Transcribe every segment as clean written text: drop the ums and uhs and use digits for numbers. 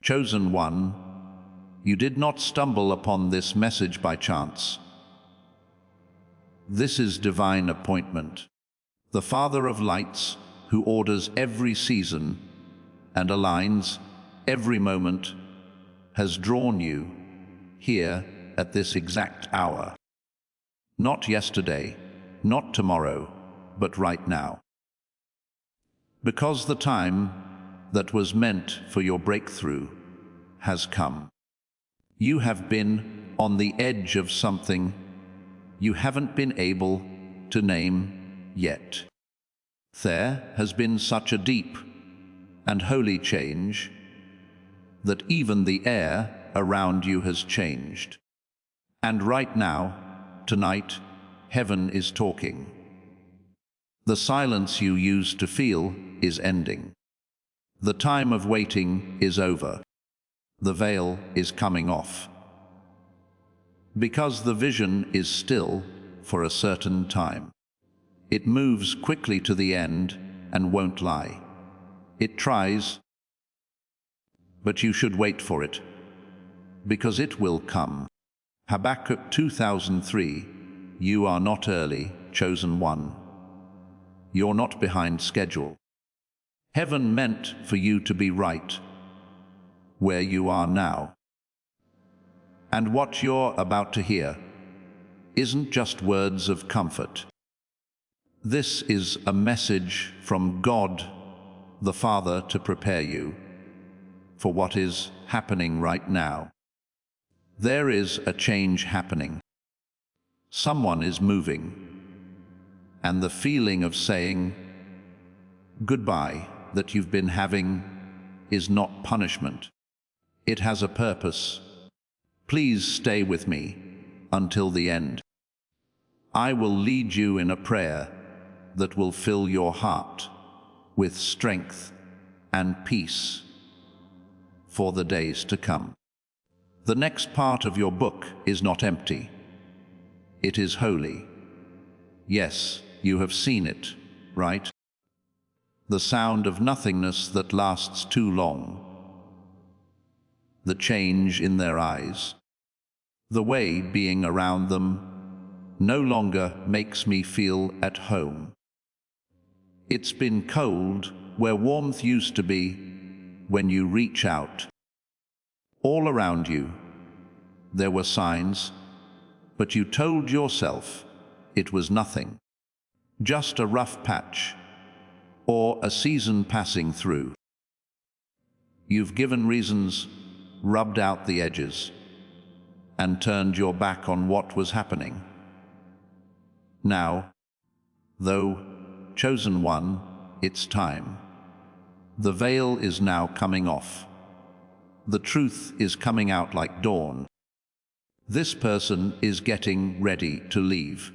Chosen one, you did not stumble upon this message by chance. This is divine appointment. The Father of lights, who orders every season and aligns every moment, has drawn you here at this exact hour. Not yesterday, not tomorrow, but right now. Because the time that was meant for your breakthrough has come. You have been on the edge of something you haven't been able to name yet. There has been such a deep and holy change that even the air around you has changed. And right now, tonight, heaven is talking. The silence you used to feel is ending. The time of waiting is over. The veil is coming off. Because the vision is still for a certain time. It moves quickly to the end and won't lie. It tries, but you should wait for it, because it will come. Habakkuk 2003, you are not early, chosen one. You're not behind schedule. Heaven meant for you to be right where you are now. And what you're about to hear isn't just words of comfort. This is a message from God, the Father, to prepare you for what is happening right now. There is a change happening. Someone is moving, and the feeling of saying goodbye that you've been having is not punishment. It has a purpose. Please stay with me until the end. I will lead you in a prayer that will fill your heart with strength and peace for the days to come. The next part of your book is not empty. It is holy. Yes, you have seen it, right? The sound of nothingness that lasts too long. The change in their eyes. The way being around them no longer makes me feel at home. It's been cold where warmth used to be when you reach out. All around you, there were signs, but you told yourself it was nothing. Just a rough patch, or a season passing through. You've given reasons, rubbed out the edges, and turned your back on what was happening. Now, though, chosen one, it's time. The veil is now coming off. The truth is coming out like dawn. This person is getting ready to leave.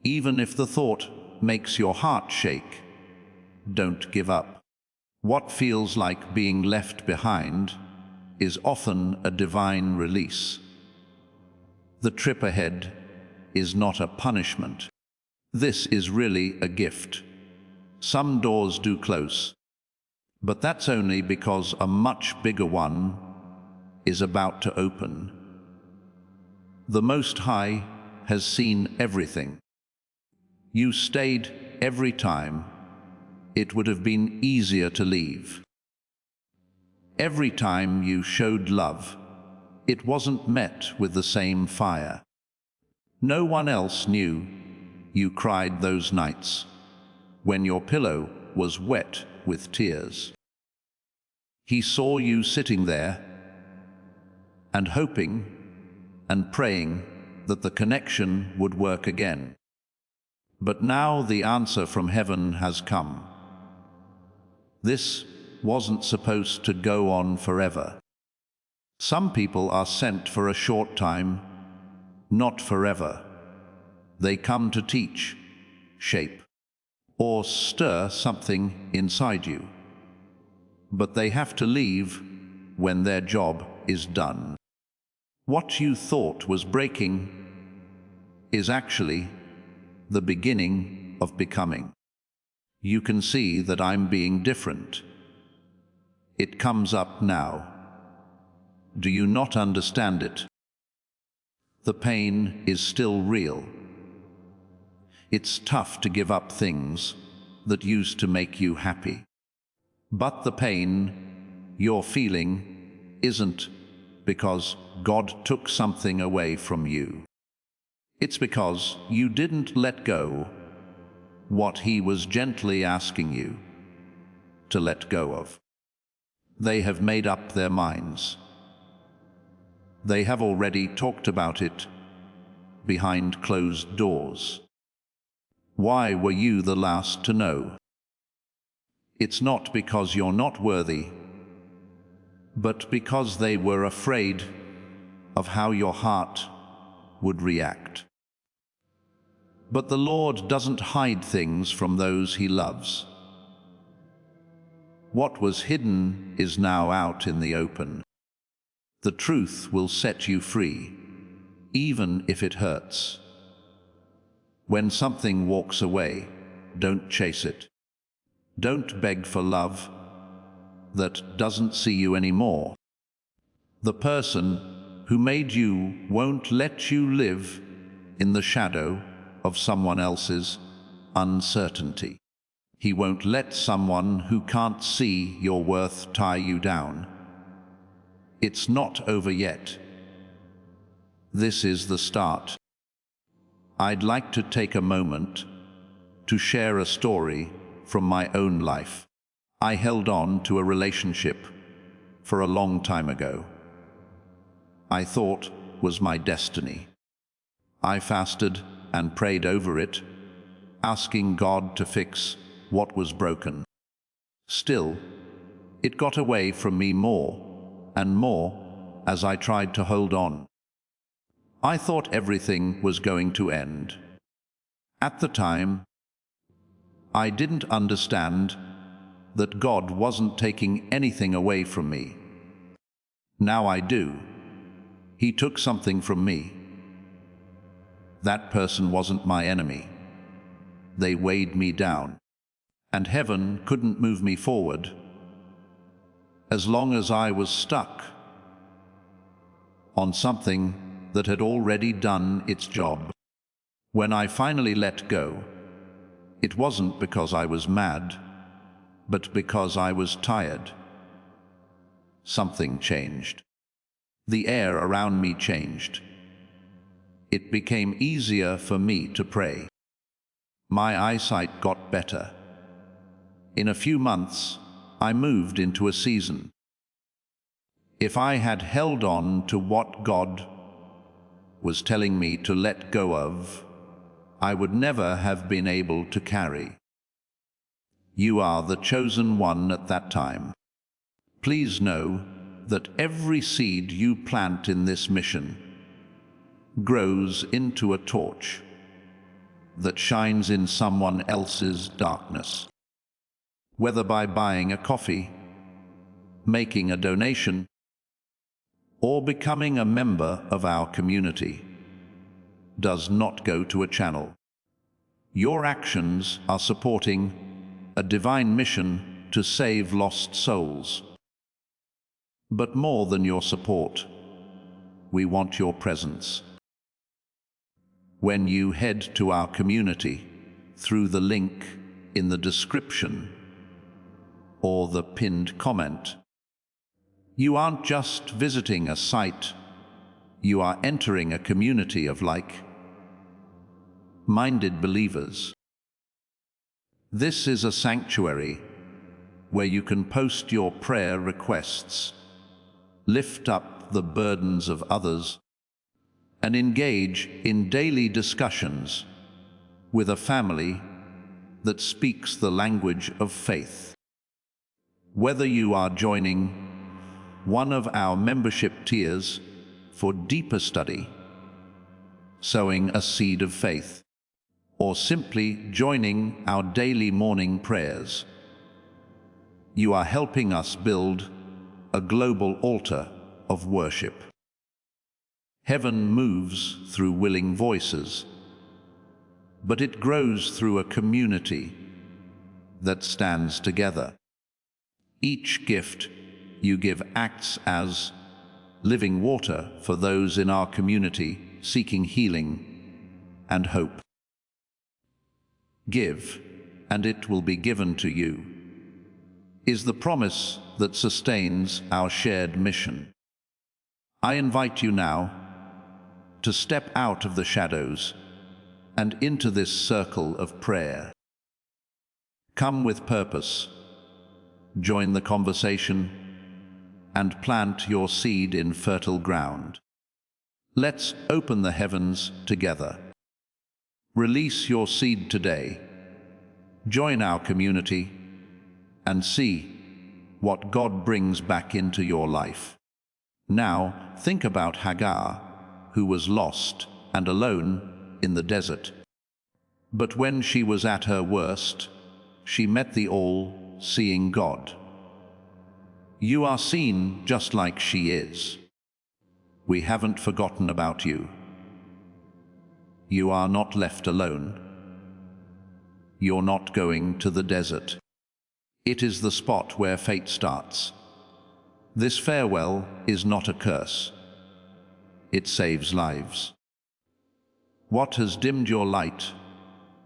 Even if the thought makes your heart shake, don't give up. What feels like being left behind is often a divine release. The trip ahead is not a punishment. This is really a gift. Some doors do close, but that's only because a much bigger one is about to open. The Most High has seen everything. You stayed every time it would have been easier to leave. Every time you showed love, it wasn't met with the same fire. No one else knew you cried those nights when your pillow was wet with tears. He saw you sitting there and hoping and praying that the connection would work again. But now the answer from heaven has come. This wasn't supposed to go on forever. Some people are sent for a short time, not forever. They come to teach, shape, or stir something inside you. But they have to leave when their job is done. What you thought was breaking is actually the beginning of becoming. You can see that I'm being different. It comes up now. Do you not understand it? The pain is still real. It's tough to give up things that used to make you happy. But the pain you're feeling isn't because God took something away from you. It's because you didn't let go what He was gently asking you to let go of. They have made up their minds. They have already talked about it behind closed doors. Why were you the last to know? It's not because you're not worthy, but because they were afraid of how your heart would react. But the Lord doesn't hide things from those He loves. What was hidden is now out in the open. The truth will set you free, even if it hurts. When something walks away, don't chase it. Don't beg for love that doesn't see you anymore. The person who made you won't let you live in the shadow of someone else's uncertainty. He won't let someone who can't see your worth tie you down. It's not over yet. This is the start. I'd like to take a moment to share a story from my own life. I held on to a relationship for a long time ago. I thought was my destiny. I fasted and prayed over it, asking God to fix what was broken. Still, it got away from me more and more as I tried to hold on. I thought everything was going to end. At the time, I didn't understand that God wasn't taking anything away from me. Now I do. He took something from me. That person wasn't my enemy. They weighed me down, and heaven couldn't move me forward as long as I was stuck on something that had already done its job. When I finally let go, it wasn't because I was mad, but because I was tired. Something changed. The air around me changed. It became easier for me to pray. My eyesight got better. In a few months, I moved into a season. If I had held on to what God was telling me to let go of, I would never have been able to carry. You are the chosen one at that time. Please know that every seed you plant in this mission grows into a torch that shines in someone else's darkness. Whether by buying a coffee, making a donation, or becoming a member of our community, does not go to a channel. Your actions are supporting a divine mission to save lost souls. But more than your support, we want your presence. When you head to our community through the link in the description or the pinned comment, you aren't just visiting a site, you are entering a community of like-minded believers. This is a sanctuary where you can post your prayer requests, lift up the burdens of others, and engage in daily discussions with a family that speaks the language of faith. Whether you are joining one of our membership tiers for deeper study, sowing a seed of faith, or simply joining our daily morning prayers, you are helping us build a global altar of worship. Heaven moves through willing voices, but it grows through a community that stands together. Each gift you give acts as living water for those in our community seeking healing and hope. Give, and it will be given to you, is the promise that sustains our shared mission. I invite you now to step out of the shadows and into this circle of prayer. Come with purpose, join the conversation, and plant your seed in fertile ground. Let's open the heavens together. Release your seed today. Join our community and see what God brings back into your life. Now, think about Hagar, who was lost and alone in the desert. But when she was at her worst, she met the all-seeing God. You are seen just like she is. We haven't forgotten about you. You are not left alone. You're not going to the desert. It is the spot where fate starts. This farewell is not a curse. It saves lives. What has dimmed your light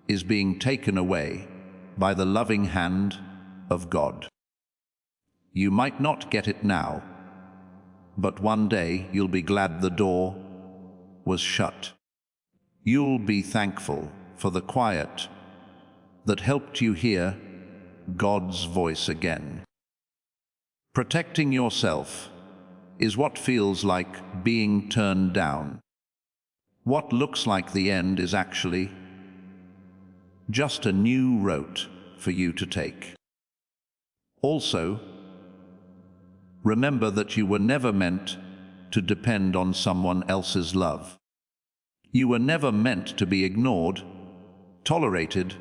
is being taken away by the loving hand of God. You might not get it now, but one day you'll be glad the door was shut. You'll be thankful for the quiet that helped you hear God's voice again. Protecting yourself is what feels like being turned down. What looks like the end is actually just a new route for you to take. Also, remember that you were never meant to depend on someone else's love. You were never meant to be ignored, tolerated,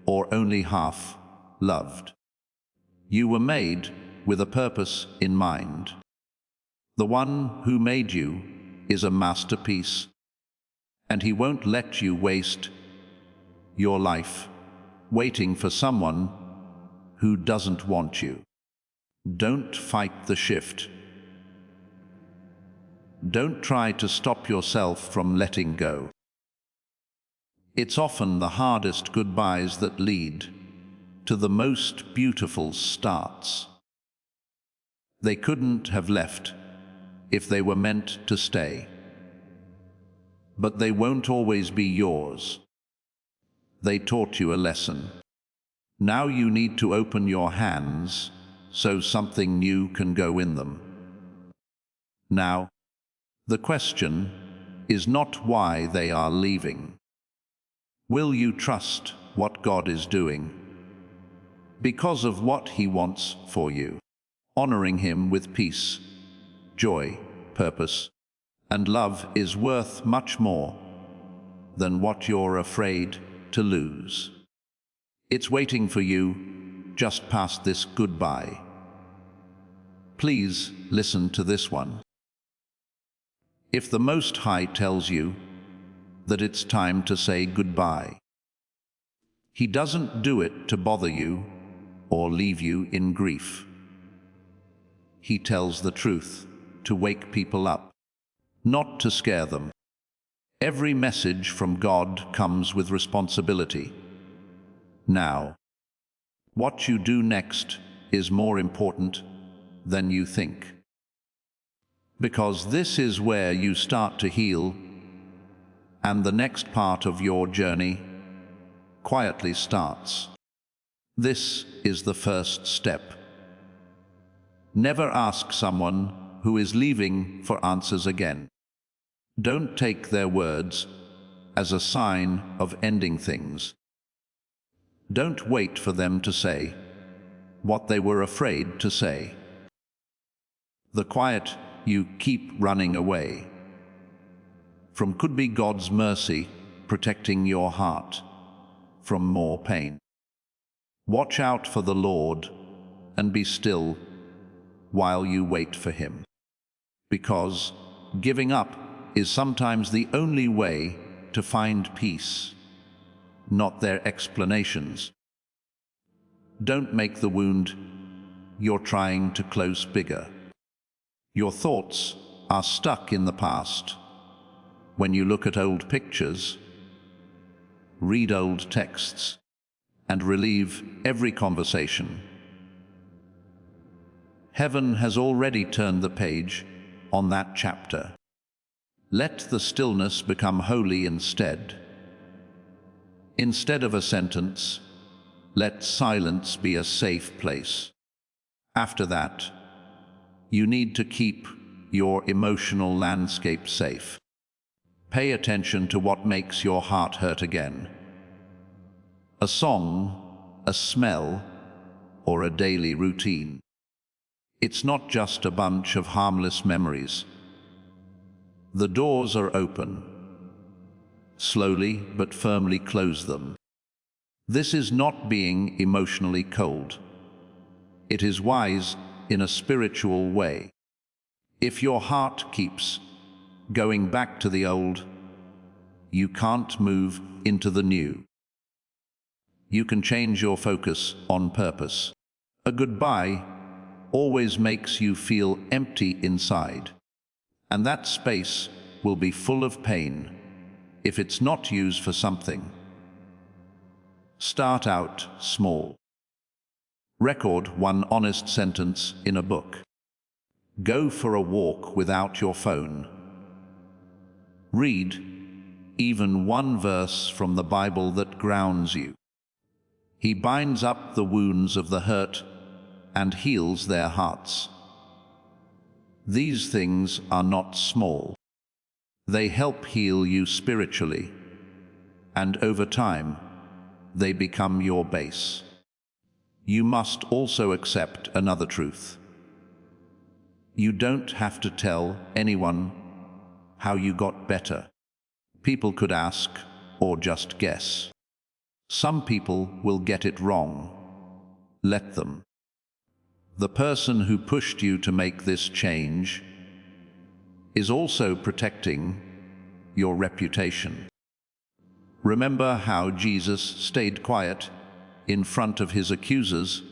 or only half loved. You were made with a purpose in mind. The one who made you is a masterpiece, and he won't let you waste your life waiting for someone who doesn't want you. Don't fight the shift. Don't try to stop yourself from letting go. It's often the hardest goodbyes that lead to the most beautiful starts. They couldn't have left if they were meant to stay. But they won't always be yours. They taught you a lesson. Now you need to open your hands so something new can go in them. Now, the question is not why they are leaving. Will you trust what God is doing? Because of what He wants for you, honoring Him with peace, joy, purpose, and love is worth much more than what you're afraid to lose. It's waiting for you just past this goodbye. Please listen to this one. If the Most High tells you that it's time to say goodbye, He doesn't do it to bother you or leave you in grief. He tells the truth to wake people up, not to scare them. Every message from God comes with responsibility. Now, what you do next is more important than you think. Because this is where you start to heal, and the next part of your journey quietly starts. This is the first step. Never ask someone who is leaving for answers again. Don't take their words as a sign of ending things. Don't wait for them to say what they were afraid to say. The quiet you keep running away from could be God's mercy protecting your heart from more pain. Watch out for the Lord and be still while you wait for Him, because giving up is sometimes the only way to find peace, not their explanations. Don't make the wound you're trying to close bigger. Your thoughts are stuck in the past. When you look at old pictures, read old texts, and relive every conversation, heaven has already turned the page on that chapter. Let the stillness become holy instead. Instead of a sentence, let silence be a safe place. After that, you need to keep your emotional landscape safe. Pay attention to what makes your heart hurt again. A song, a smell, or a daily routine. It's not just a bunch of harmless memories. The doors are open. Slowly but firmly close them. This is not being emotionally cold. It is wise in a spiritual way. If your heart keeps going back to the old, you can't move into the new. You can change your focus on purpose. A goodbye always makes you feel empty inside, and that space will be full of pain if it's not used for something. Start out small. Record one honest sentence in a book. Go for a walk without your phone. Read even one verse from the Bible that grounds you. He binds up the wounds of the hurt and heals their hearts. These things are not small. They help heal you spiritually, and over time, they become your base. You must also accept another truth. You don't have to tell anyone how you got better. People could ask or just guess. Some people will get it wrong. Let them. The person who pushed you to make this change is also protecting your reputation. Remember how Jesus stayed quiet in front of his accusers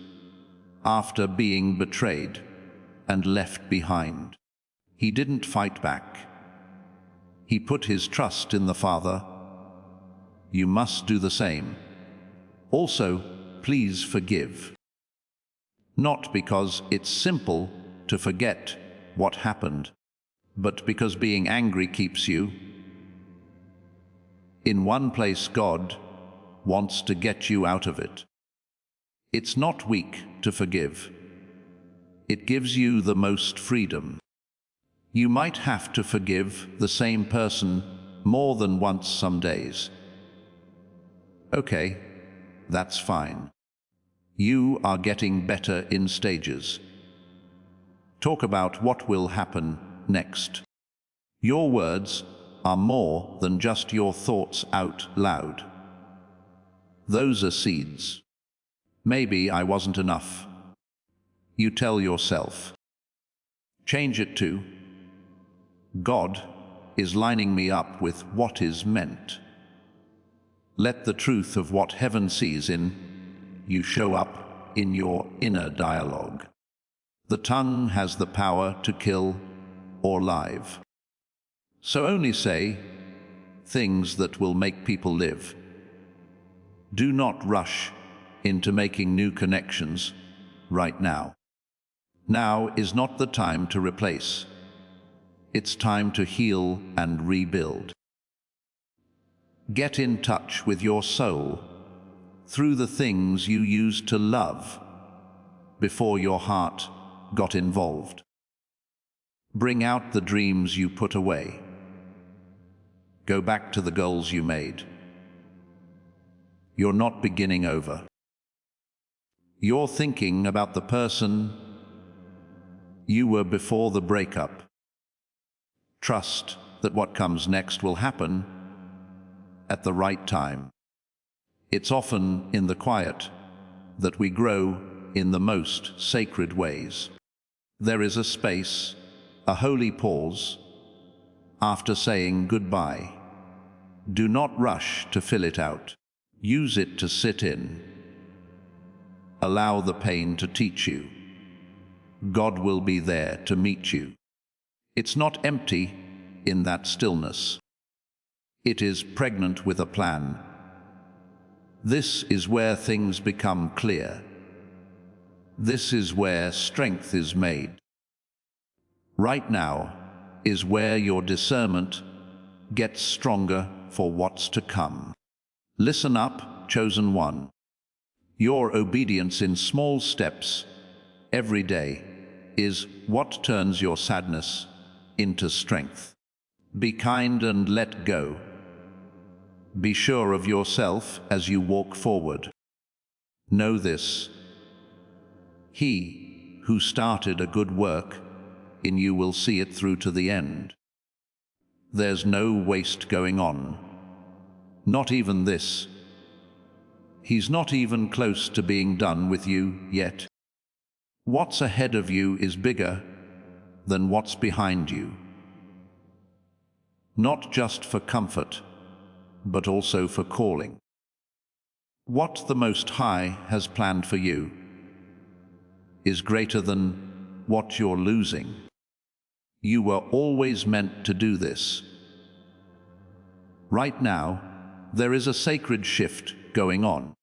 after being betrayed and left behind. He didn't fight back. He put his trust in the Father. You must do the same. Also, please forgive. Not because it's simple to forget what happened, but because being angry keeps you in one place. God wants to get you out of it. It's not weak to forgive. It gives you the most freedom. You might have to forgive the same person more than once some days. Okay, that's fine. You are getting better in stages. Talk about what will happen next. Your words are more than just your thoughts out loud. Those are seeds. Maybe I wasn't enough. You tell yourself. Change it to, God is lining me up with what is meant. Let the truth of what heaven sees in you show up in your inner dialogue. The tongue has the power to kill or live. So only say things that will make people live. Do not rush into making new connections right now. Now is not the time to replace. It's time to heal and rebuild. Get in touch with your soul through the things you used to love before your heart got involved. Bring out the dreams you put away. Go back to the goals you made. You're not beginning over. You're thinking about the person you were before the breakup. Trust that what comes next will happen at the right time. It's often in the quiet that we grow in the most sacred ways. There is a space, a holy pause, after saying goodbye. Do not rush to fill it out. Use it to sit in. Allow the pain to teach you. God will be there to meet you. It's not empty in that stillness. It is pregnant with a plan. This is where things become clear. This is where strength is made. Right now is where your discernment gets stronger for what's to come. Listen up, chosen one. Your obedience in small steps every day is what turns your sadness into strength. Be kind and let go. Be sure of yourself as you walk forward. Know this: He who started a good work in you will see it through to the end. There's no waste going on. Not even this. He's not even close to being done with you yet. What's ahead of you is bigger than what's behind you. Not just for comfort, but also for calling. What the Most High has planned for you is greater than what you're losing. You were always meant to do this. Right now, there is a sacred shift going on.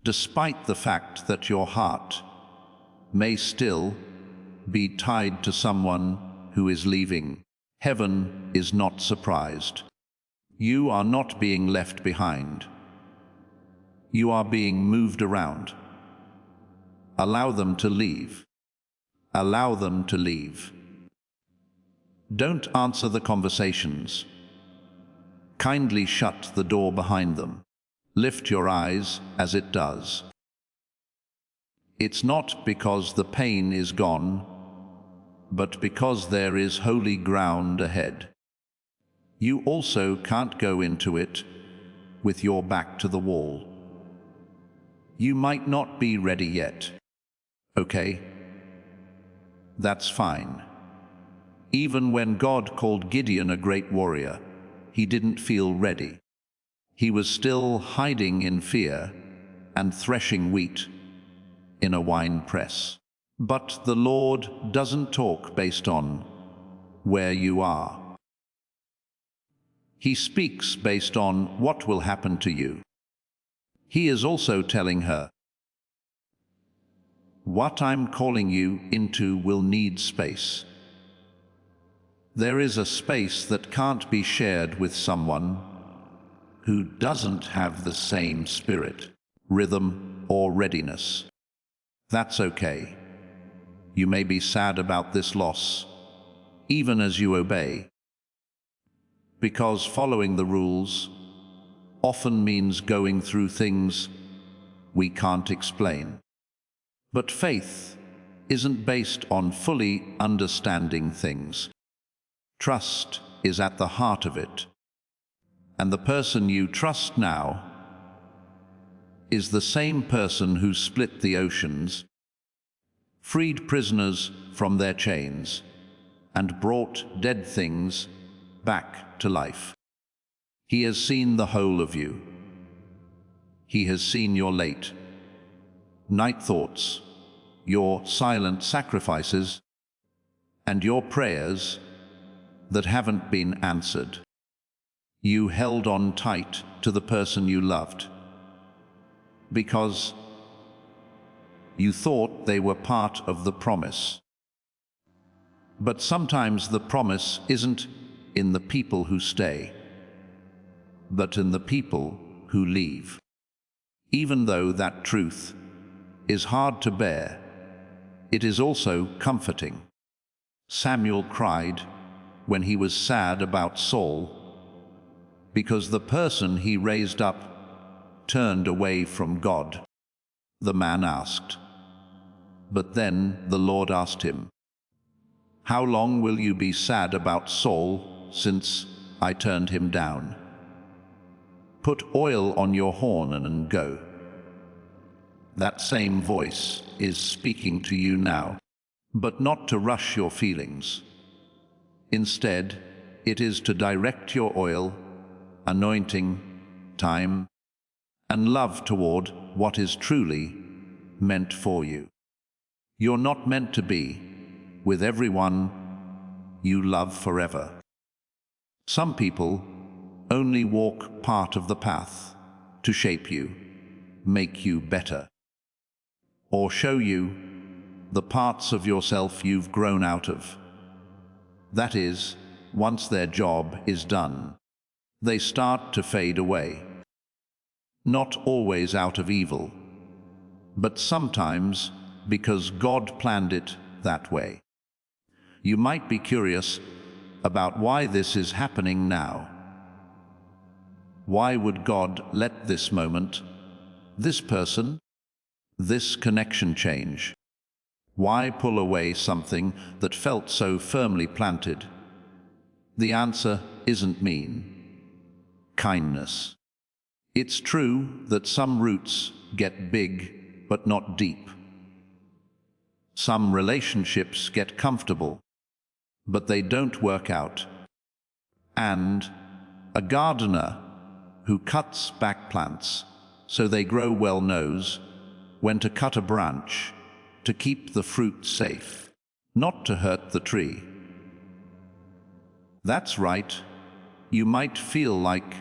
Despite the fact that your heart may still be tied to someone who is leaving, heaven is not surprised. You are not being left behind. You are being moved around. Allow them to leave. Allow them to leave. Don't answer the conversations. Kindly shut the door behind them. Lift your eyes as it does. It's not because the pain is gone, but because there is holy ground ahead. You also can't go into it with your back to the wall. You might not be ready yet. Okay? That's fine. Even when God called Gideon a great warrior, he didn't feel ready. He was still hiding in fear and threshing wheat in a wine press. But the Lord doesn't talk based on where you are. He speaks based on what will happen to you. He is also telling her, what I'm calling you into will need space. There is a space that can't be shared with someone who doesn't have the same spirit, rhythm, or readiness. That's okay. You may be sad about this loss, even as you obey, because following the rules often means going through things we can't explain. But faith isn't based on fully understanding things. Trust is at the heart of it. And the person you trust now is the same person who split the oceans, freed prisoners from their chains, and brought dead things back to life. He has seen the whole of you. He has seen your late night thoughts, your silent sacrifices, and your prayers that haven't been answered. You held on tight to the person you loved because you thought they were part of the promise. But sometimes the promise isn't in the people who stay, but in the people who leave. Even though that truth is hard to bear, it is also comforting. Samuel cried when he was sad about Saul, because the person he raised up turned away from God. The man asked, but then the Lord asked him, how long will you be sad about Saul, since I turned him down? Put oil on your horn and go. That same voice is speaking to you now, but not to rush your feelings. Instead, it is to direct your oil, anointing, time, and love toward what is truly meant for you. You're not meant to be with everyone you love forever. Some people only walk part of the path to shape you, make you better, or show you the parts of yourself you've grown out of. That is, once their job is done, they start to fade away. Not always out of evil, but sometimes because God planned it that way. You might be curious about why this is happening now. Why would God let this moment, this person, this connection change? Why pull away something that felt so firmly planted? The answer isn't mean. Kindness. It's true that some roots get big but not deep. Some relationships get comfortable, but they don't work out. And a gardener who cuts back plants so they grow well knows when to cut a branch to keep the fruit safe, not to hurt the tree. That's right. You might feel like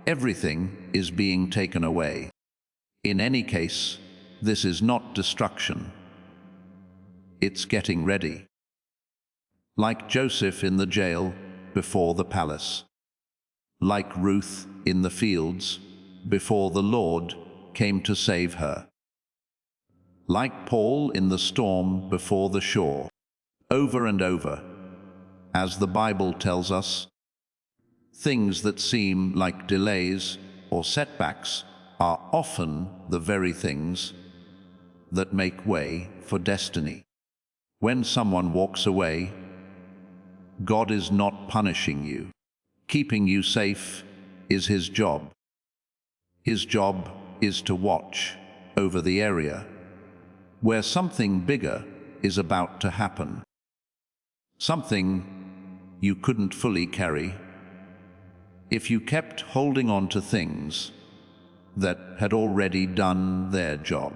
everything is being taken away. In any case, this is not destruction. It's getting ready. Like Joseph in the jail before the palace. Like Ruth in the fields before the Lord came to save her. Like Paul in the storm before the shore. Over and over, as the Bible tells us, things that seem like delays or setbacks are often the very things that make way for destiny. When someone walks away, God is not punishing you. Keeping you safe is His job. His job is to watch over the area where something bigger is about to happen. Something you couldn't fully carry if you kept holding on to things that had already done their job.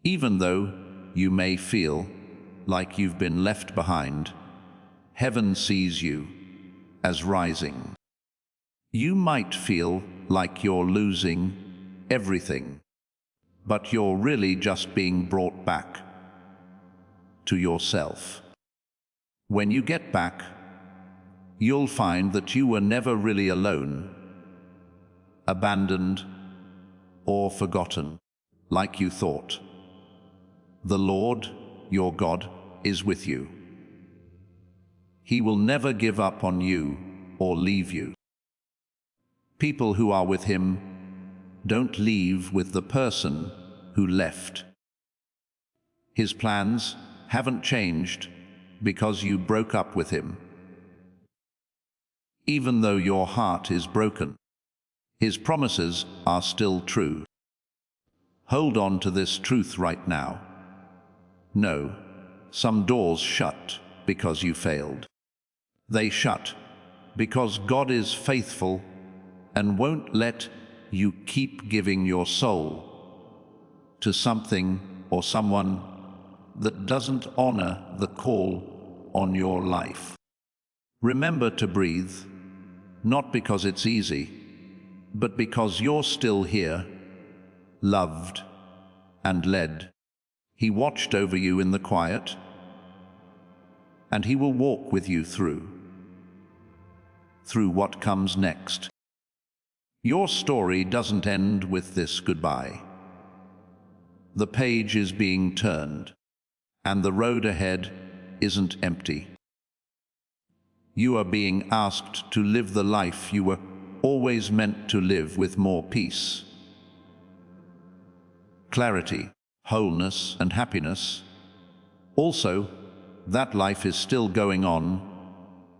Even though you may feel like you've been left behind, heaven sees you as rising. You might feel like you're losing everything, but you're really just being brought back to yourself. When you get back, you'll find that you were never really alone, abandoned, or forgotten, like you thought. The Lord, your God, is with you. He will never give up on you or leave you. People who are with Him don't leave with the person who left. His plans haven't changed because you broke up with Him. Even though your heart is broken, His promises are still true. Hold on to this truth right now. No, some doors shut because you failed. They shut because God is faithful and won't let you keep giving your soul to something or someone that doesn't honor the call on your life. Remember to breathe, not because it's easy, but because you're still here, loved and led. He watched over you in the quiet, and He will walk with you through what comes next. Your story doesn't end with this goodbye. The page is being turned, and the road ahead isn't empty. You are being asked to live the life you were always meant to live, with more peace, clarity, wholeness, and happiness. Also, that life is still going on,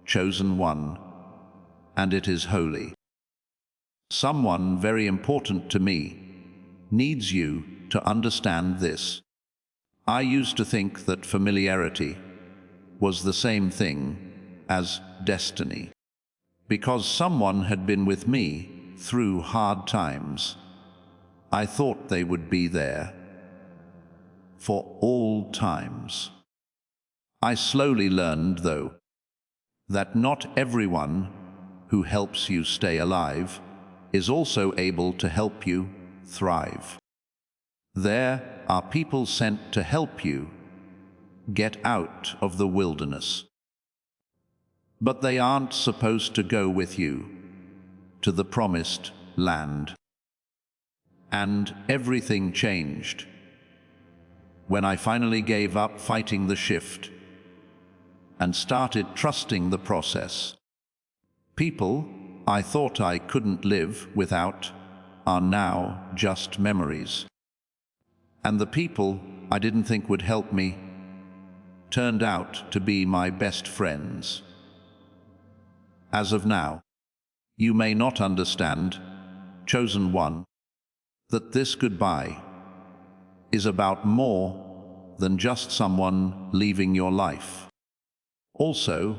chosen one, and it is holy. Someone very important to me needs you to understand this. I used to think that familiarity was the same thing as destiny. Because someone had been with me through hard times, I thought they would be there for all times. I slowly learned, though, that not everyone who helps you stay alive is also able to help you thrive. There are people sent to help you get out of the wilderness. But they aren't supposed to go with you to the promised land. And everything changed when I finally gave up fighting the shift and started trusting the process. People I thought I couldn't live without are now just memories. And the people I didn't think would help me turned out to be my best friends. As of now, you may not understand, chosen one, that this goodbye is about more than just someone leaving your life. Also,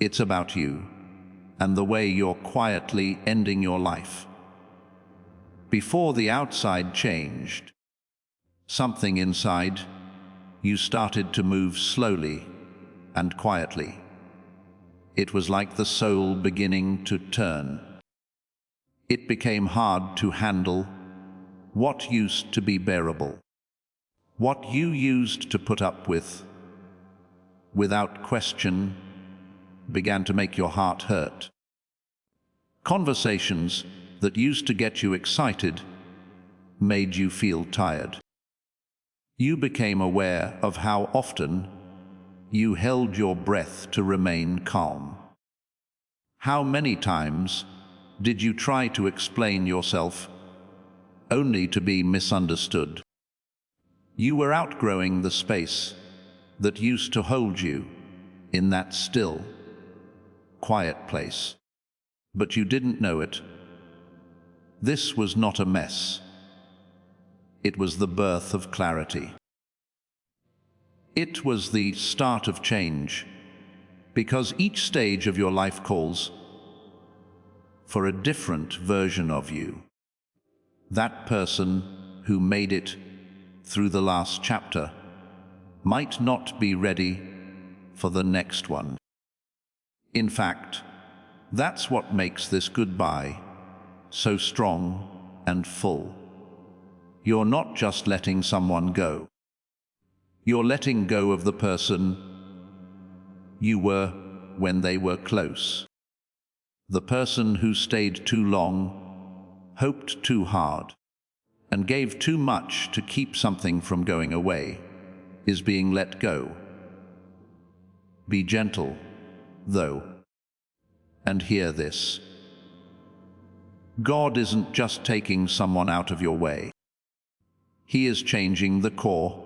it's about you and the way you're quietly ending your life. Before the outside changed, something inside you started to move slowly and quietly. It was like the soul beginning to turn. It became hard to handle what used to be bearable. What you used to put up with, without question, began to make your heart hurt. Conversations that used to get you excited made you feel tired. You became aware of how often you held your breath to remain calm. How many times did you try to explain yourself only to be misunderstood? You were outgrowing the space that used to hold you in that still, quiet place. But you didn't know it. This was not a mess. It was the birth of clarity. It was the start of change, because each stage of your life calls for a different version of you. That person who made it through the last chapter might not be ready for the next one. In fact, that's what makes this goodbye so strong and full. You're not just letting someone go. You're letting go of the person you were when they were close. The person who stayed too long, hoped too hard, and gave too much to keep something from going away is being let go. Be gentle, though, and hear this. God isn't just taking someone out of your way. He is changing the core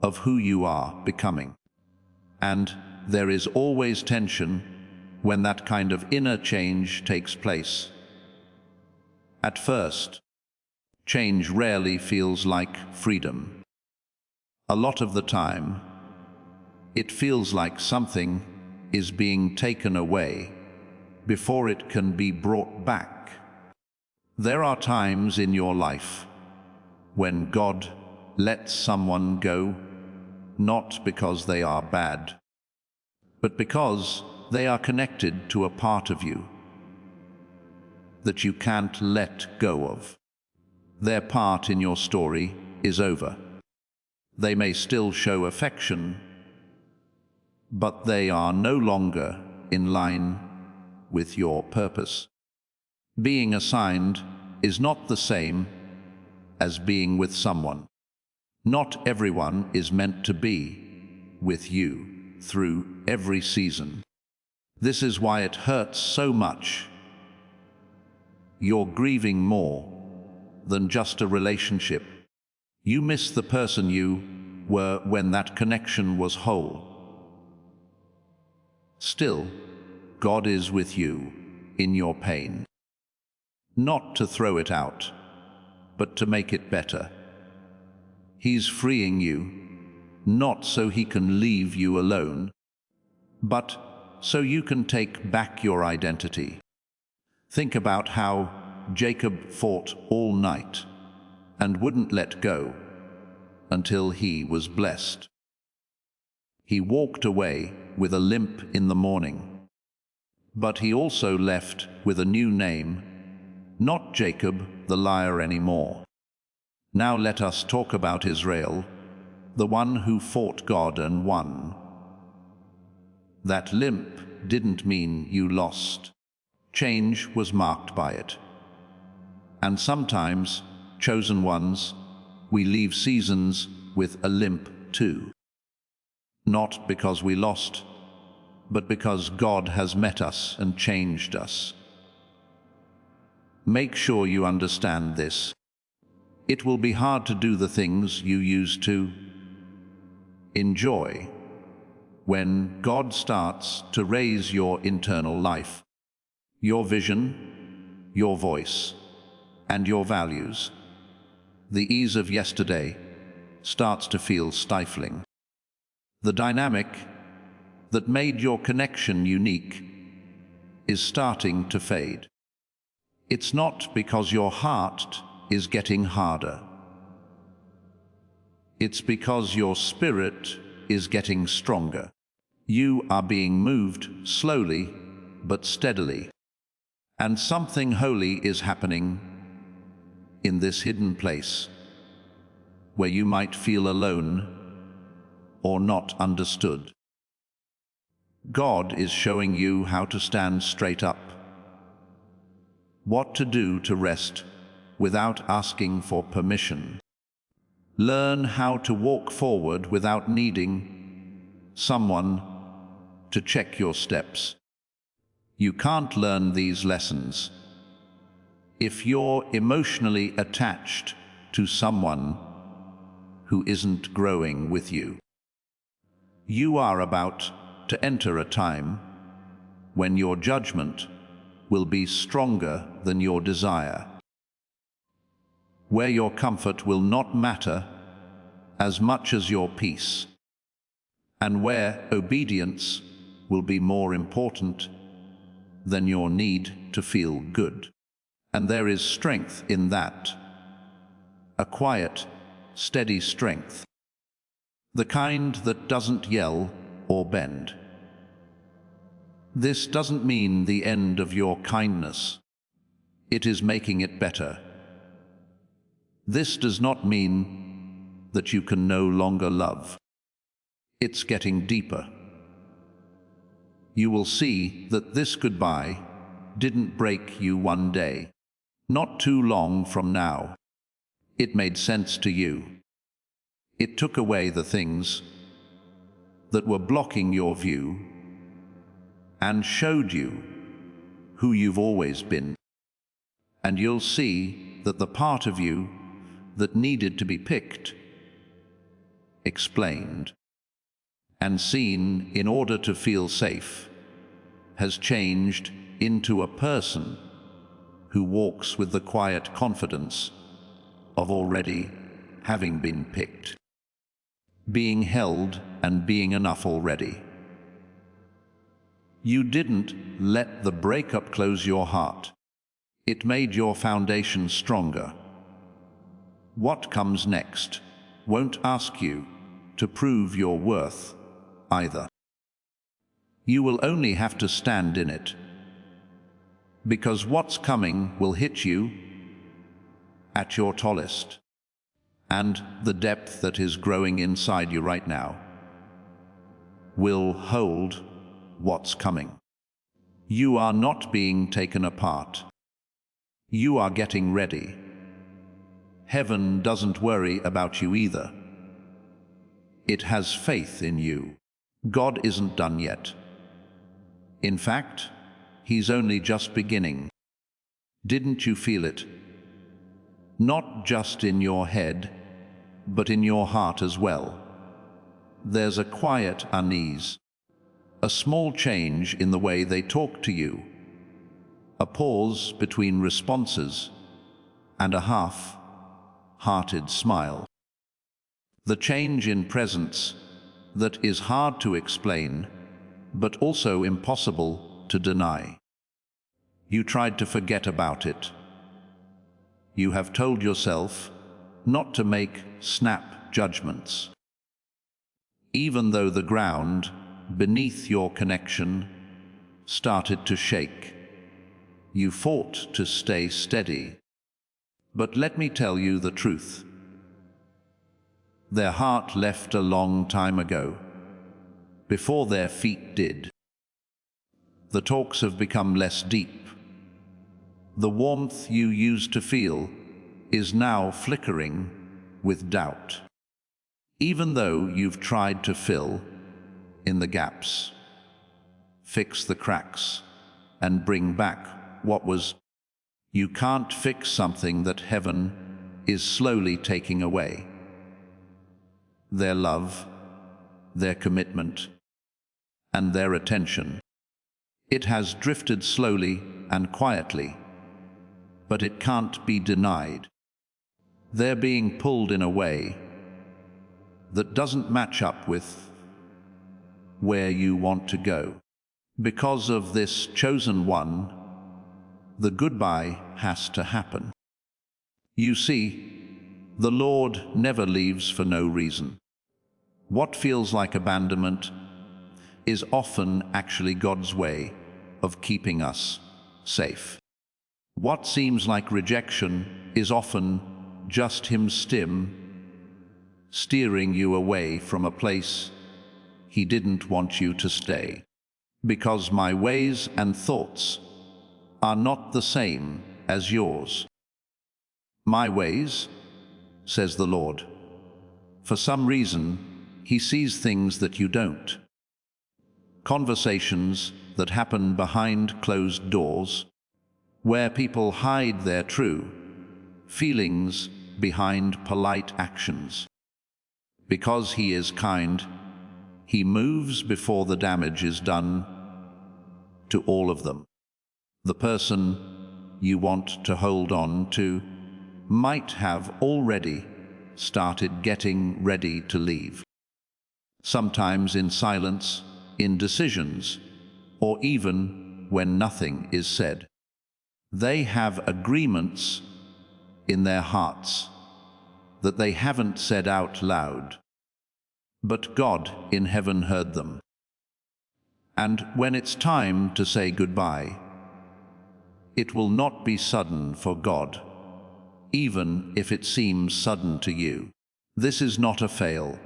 of who you are becoming. And there is always tension when that kind of inner change takes place. At first, change rarely feels like freedom. A lot of the time, it feels like something is being taken away before it can be brought back. There are times in your life when God lets someone go, not because they are bad, but because they are connected to a part of you that you can't let go of. Their part in your story is over. They may still show affection, but they are no longer in line with your purpose. Being assigned is not the same as being with someone. Not everyone is meant to be with you through every season. This is why it hurts so much. You're grieving more than just a relationship. You miss the person you were when that connection was whole. Still, God is with you in your pain. Not to throw it out, but to make it better. He's freeing you, not so he can leave you alone, but so you can take back your identity. Think about how Jacob fought all night and wouldn't let go until he was blessed. He walked away with a limp in the morning. But he also left with a new name, not Jacob the liar anymore. Now let us talk about Israel, the one who fought God and won. That limp didn't mean you lost. Change was marked by it. And sometimes, chosen ones, we leave seasons with a limp too. Not because we lost, but because God has met us and changed us. Make sure you understand this. It will be hard to do the things you used to enjoy when God starts to raise your internal life, your vision, your voice, and your values. The ease of yesterday starts to feel stifling. The dynamic that made your connection unique is starting to fade. It's not because your heart is getting harder. It's because your spirit is getting stronger. You are being moved slowly but steadily. And something holy is happening in this hidden place where you might feel alone or not understood. God is showing you how to stand straight up, what to do to rest without asking for permission. Learn how to walk forward without needing someone to check your steps. You can't learn these lessons if you're emotionally attached to someone who isn't growing with you. You are about to enter a time when your judgment will be stronger than your desire, where your comfort will not matter as much as your peace, and where obedience will be more important than your need to feel good. And there is strength in that, a quiet, steady strength, the kind that doesn't yell or bend. This doesn't mean the end of your kindness. It is making it better. This does not mean that you can no longer love. It's getting deeper. You will see that this goodbye didn't break you one day, not too long from now. It made sense to you. It took away the things that were blocking your view and showed you who you've always been. And you'll see that the part of you that needed to be picked, explained, and seen in order to feel safe has changed into a person who walks with the quiet confidence of already having been picked, being held and being enough already. You didn't let the breakup close your heart. It made your foundation stronger. What comes next won't ask you to prove your worth either. You will only have to stand in it, because what's coming will hit you at your tallest, and the depth that is growing inside you right now will hold what's coming. You are not being taken apart. You are getting ready. Heaven doesn't worry about you either. It has faith in you. God isn't done yet. In fact, He's only just beginning. Didn't you feel it? Not just in your head, but in your heart as well. There's a quiet unease, a small change in the way they talk to you, a pause between responses, and a half-hearted smile. The change in presence that is hard to explain, but also impossible to deny. You tried to forget about it. You have told yourself not to make snap judgments. Even though the ground beneath your connection started to shake. You fought to stay steady. But let me tell you the truth. Their heart left a long time ago, before their feet did. The talks have become less deep. The warmth you used to feel is now flickering with doubt, even though you've tried to fill in the gaps, fix the cracks, and bring back what was. You can't fix something that heaven is slowly taking away. Their love, their commitment, and their attention. It has drifted slowly and quietly, but it can't be denied. They're being pulled in a way that doesn't match up with where you want to go. Because of this chosen one, the goodbye has to happen. You see, the Lord never leaves for no reason. What feels like abandonment is often actually God's way of keeping us safe. What seems like rejection is often just Him steering you away from a place He didn't want you to stay. Because my ways and thoughts are not the same as yours. My ways, says the Lord. For some reason, He sees things that you don't. Conversations that happen behind closed doors, where people hide their true feelings behind polite actions. Because He is kind, He moves before the damage is done to all of them. The person you want to hold on to might have already started getting ready to leave. Sometimes in silence, in decisions, or even when nothing is said. They have agreements in their hearts that they haven't said out loud. But God in heaven heard them. And when it's time to say goodbye, it will not be sudden for God, even if it seems sudden to you. This is not a fail.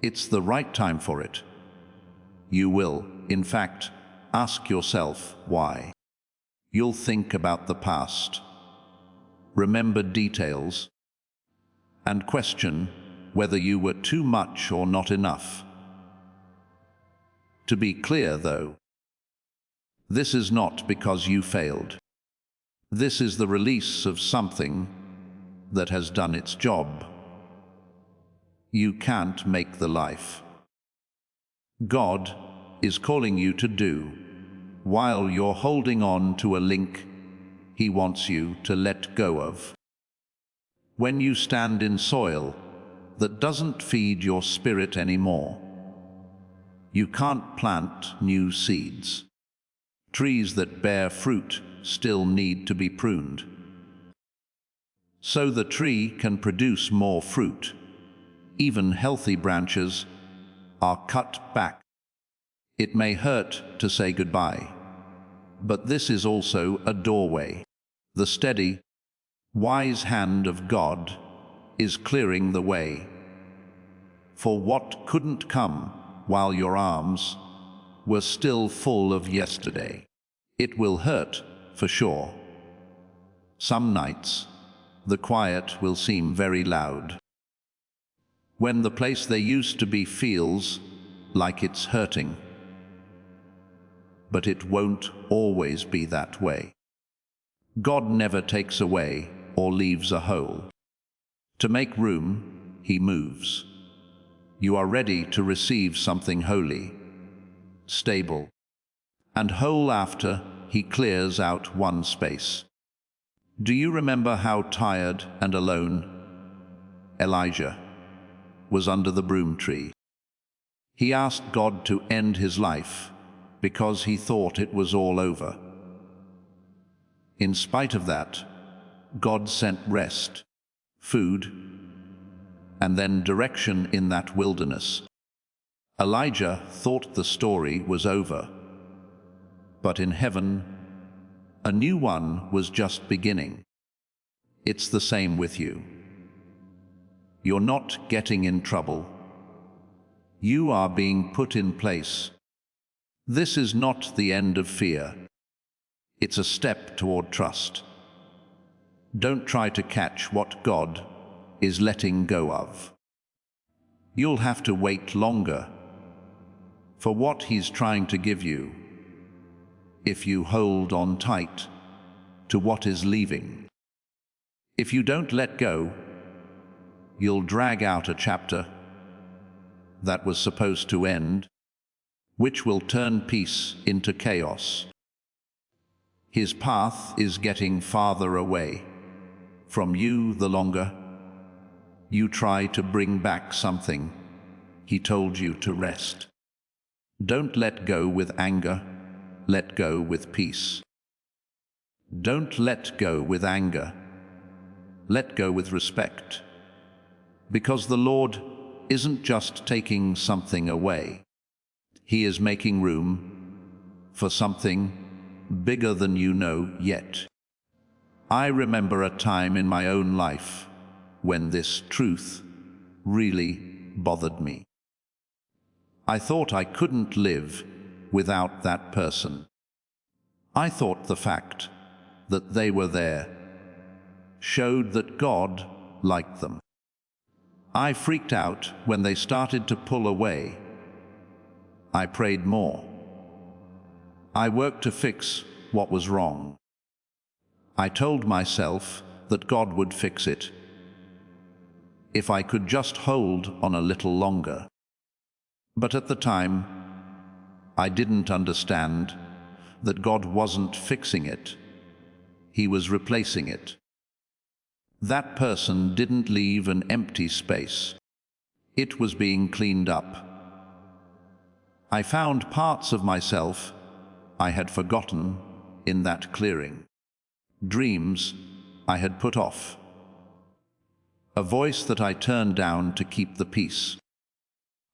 It's the right time for it. You will, in fact, ask yourself why. You'll think about the past, remember details, and question whether you were too much or not enough. To be clear, though, this is not because you failed. This is the release of something that has done its job. You can't make the life God is calling you to do while you're holding on to a link He wants you to let go of. When you stand in soil that doesn't feed your spirit anymore, you can't plant new seeds. Trees that bear fruit still need to be pruned, so the tree can produce more fruit. Even healthy branches are cut back. It may hurt to say goodbye, but this is also a doorway. The steady, wise hand of God is clearing the way for what couldn't come while your arms were still full of yesterday. It will hurt, for sure. Some nights, the quiet will seem very loud. When the place they used to be feels like it's hurting. But it won't always be that way. God never takes away or leaves a hole. To make room, He moves. You are ready to receive something holy, stable, and whole after He clears out one space. Do you remember how tired and alone Elijah was under the broom tree? He asked God to end his life because he thought it was all over. In spite of that, God sent rest, food, and then direction in that wilderness. Elijah thought the story was over, but in heaven, a new one was just beginning. It's the same with you. You're not getting in trouble. You are being put in place. This is not the end of fear. It's a step toward trust. Don't try to catch what God is letting go of. You'll have to wait longer for what He's trying to give you if you hold on tight to what is leaving. If you don't let go, you'll drag out a chapter that was supposed to end, which will turn peace into chaos. His path is getting farther away from you the longer you try to bring back something He told you to rest. Don't let go with anger, let go with peace. Don't let go with anger, let go with respect. Because the Lord isn't just taking something away. He is making room for something bigger than you know yet. I remember a time in my own life when this truth really bothered me. I thought I couldn't live without that person. I thought the fact that they were there showed that God liked them. I freaked out when they started to pull away. I prayed more. I worked to fix what was wrong. I told myself that God would fix it if I could just hold on a little longer. But at the time, I didn't understand that God wasn't fixing it. He was replacing it. That person didn't leave an empty space. It was being cleaned up. I found parts of myself I had forgotten in that clearing. Dreams I had put off. A voice that I turned down to keep the peace.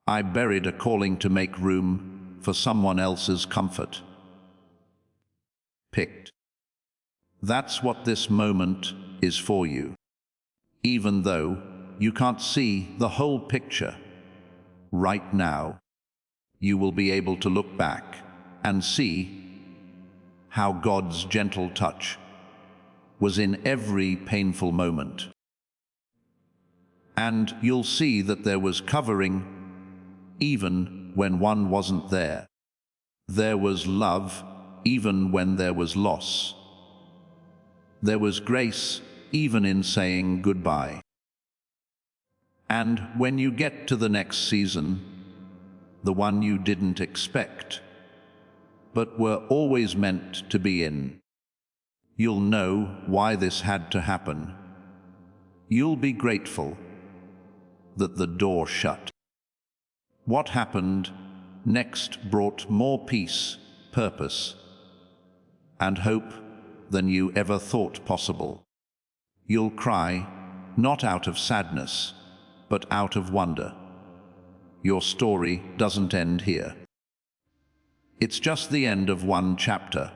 I buried a calling to make room for someone else's comfort. Picked. That's what this moment is for you. Even though you can't see the whole picture right now, you will be able to look back and see how God's gentle touch was in every painful moment. And you'll see that there was covering even when one wasn't there. There was love even when there was loss. There was grace even in saying goodbye. And when you get to the next season, the one you didn't expect, but were always meant to be in, you'll know why this had to happen. You'll be grateful that the door shut. What happened next brought more peace, purpose, and hope than you ever thought possible. You'll cry, not out of sadness, but out of wonder. Your story doesn't end here. It's just the end of one chapter,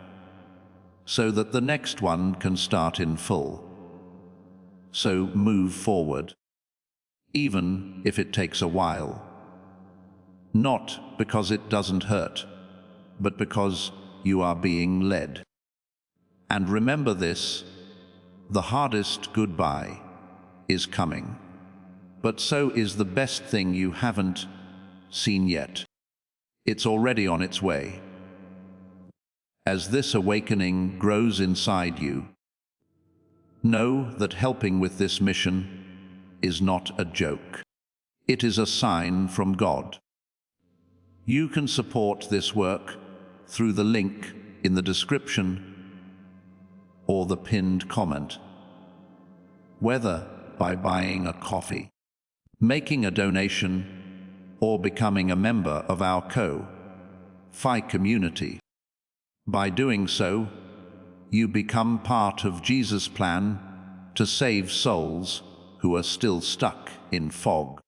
so that the next one can start in full. So move forward, even if it takes a while. Not because it doesn't hurt, but because you are being led. And remember this, the hardest goodbye is coming, but so is the best thing you haven't seen yet. It's already on its way. As this awakening grows inside you, know that helping with this mission is not a joke. It is a sign from God. You can support this work through the link in the description or the pinned comment, whether by buying a coffee, making a donation, or becoming a member of our Ko-Fi community. By doing so, you become part of Jesus' plan to save souls who are still stuck in fog.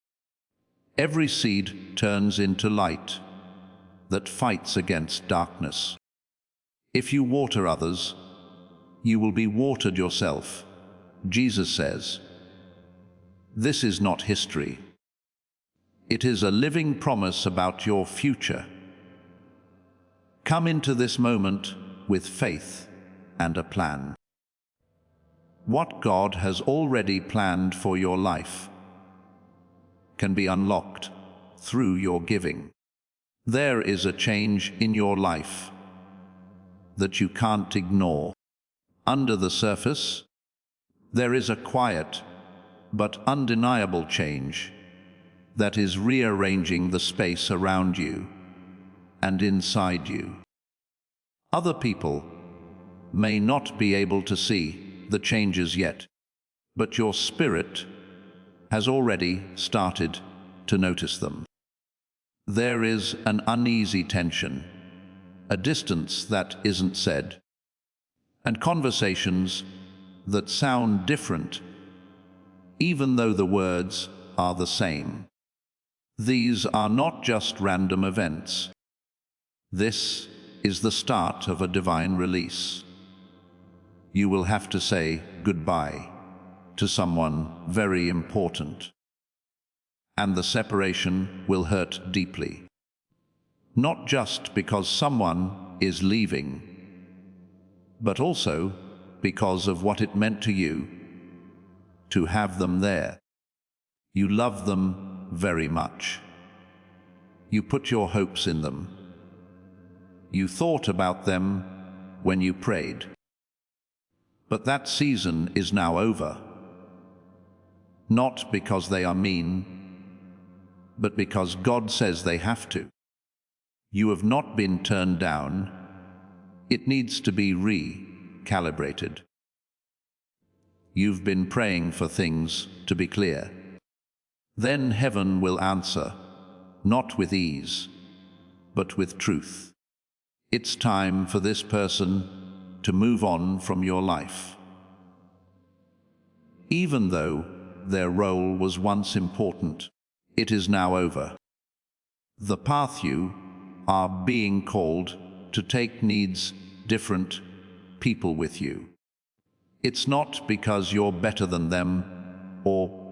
Every seed turns into light that fights against darkness. If you water others, you will be watered yourself, Jesus says. This is not history. It is a living promise about your future. Come into this moment with faith and a plan. What God has already planned for your life can be unlocked through your giving. There is a change in your life that you can't ignore. Under the surface, there is a quiet but undeniable change that is rearranging the space around you and inside you. Other people may not be able to see the changes yet, but your spirit has already started to notice them. There is an uneasy tension, a distance that isn't said, and conversations that sound different, even though the words are the same. These are not just random events. This is the start of a divine release. You will have to say goodbye to someone very important, and the separation will hurt deeply. Not just because someone is leaving, but also because of what it meant to you to have them there. You love them very much. You put your hopes in them. You thought about them when you prayed. But that season is now over. Not because they are mean, but because God says they have to. You have not been turned down. It needs to be recalibrated. You've been praying for things to be clear. Then heaven will answer, not with ease, but with truth. It's time for this person to move on from your life. Even though their role was once important, it is now over. The path you are being called to take needs different people with you. It's not because you're better than them or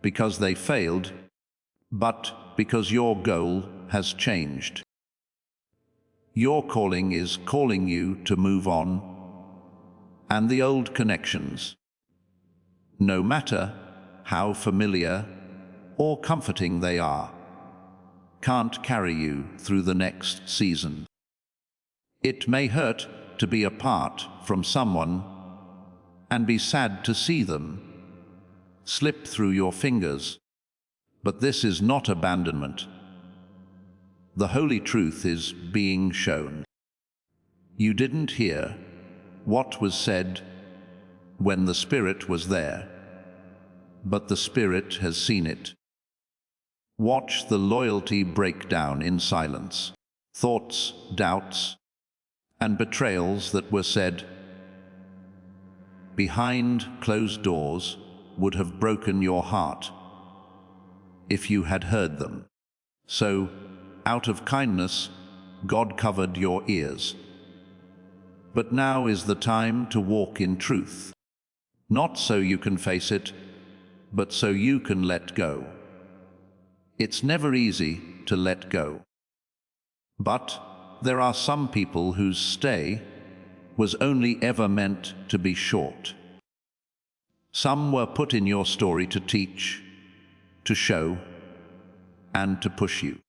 because they failed, but because your goal has changed. Your calling is calling you to move on, and the old connections, no matter how familiar or comforting they are, can't carry you through the next season. It may hurt to be apart from someone and be sad to see them slip through your fingers, but this is not abandonment. The holy truth is being shown. You didn't hear what was said when the Spirit was there, but the Spirit has seen it. Watch the loyalty break down in silence. Thoughts, doubts, and betrayals that were said behind closed doors would have broken your heart if you had heard them. So, out of kindness, God covered your ears. But now is the time to walk in truth. Not so you can face it, but so you can let go. It's never easy to let go. But there are some people whose stay was only ever meant to be short. Some were put in your story to teach, to show, and to push you.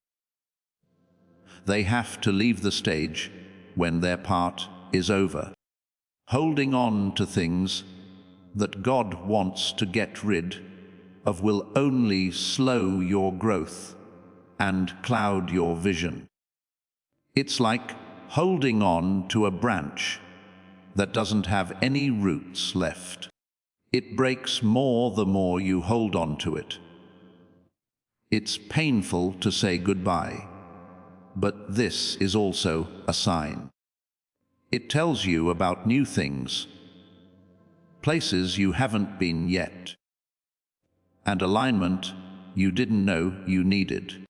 They have to leave the stage when their part is over. Holding on to things that God wants to get rid of will only slow your growth and cloud your vision. It's like holding on to a branch that doesn't have any roots left. It breaks more the more you hold on to it. It's painful to say goodbye, but this is also a sign. It tells you about new things, places you haven't been yet, and alignment you didn't know you needed.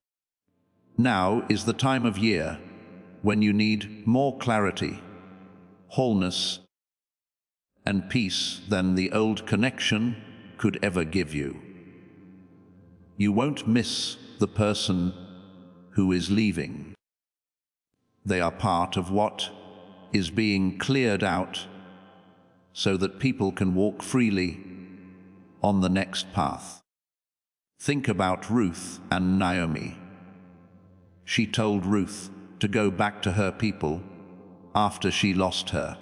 Now is the time of year when you need more clarity, wholeness, and peace than the old connection could ever give you. You won't miss the person who is leaving. They are part of what is being cleared out so that people can walk freely on the next path. Think about Ruth and Naomi. She told Ruth to go back to her people after she lost her.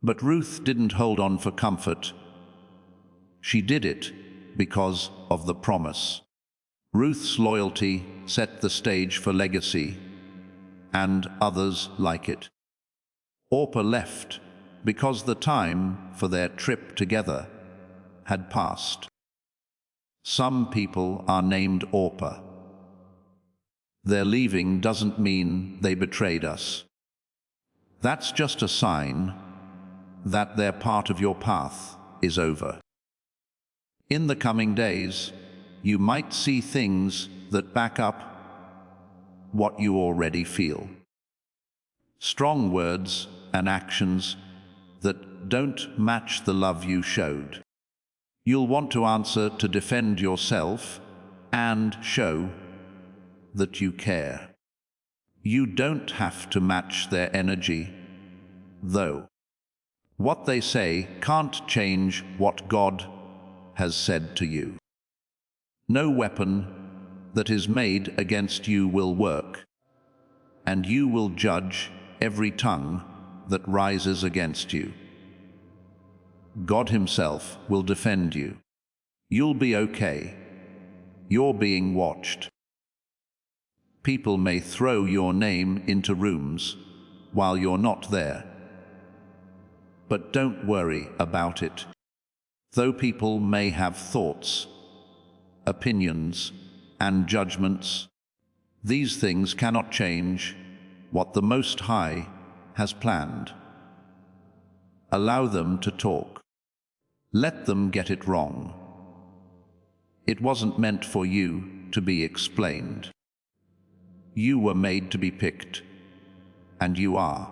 But Ruth didn't hold on for comfort. She did it because of the promise. Ruth's loyalty set the stage for legacy and others like it. Orpah left because the time for their trip together had passed. Some people are named Orpah. Their leaving doesn't mean they betrayed us. That's just a sign that their part of your path is over. In the coming days, you might see things that back up what you already feel. Strong words and actions that don't match the love you showed. You'll want to answer to defend yourself and show that you care. You don't have to match their energy, though. What they say can't change what God has said to you. No weapon that is made against you will work, and you will judge every tongue that rises against you. God Himself will defend you. You'll be okay. You're being watched. People may throw your name into rooms while you're not there. But don't worry about it. Though people may have thoughts, opinions, and judgments, these things cannot change what the Most High has planned. Allow them to talk. Let them get it wrong. It wasn't meant for you to be explained. You were made to be picked, and you are.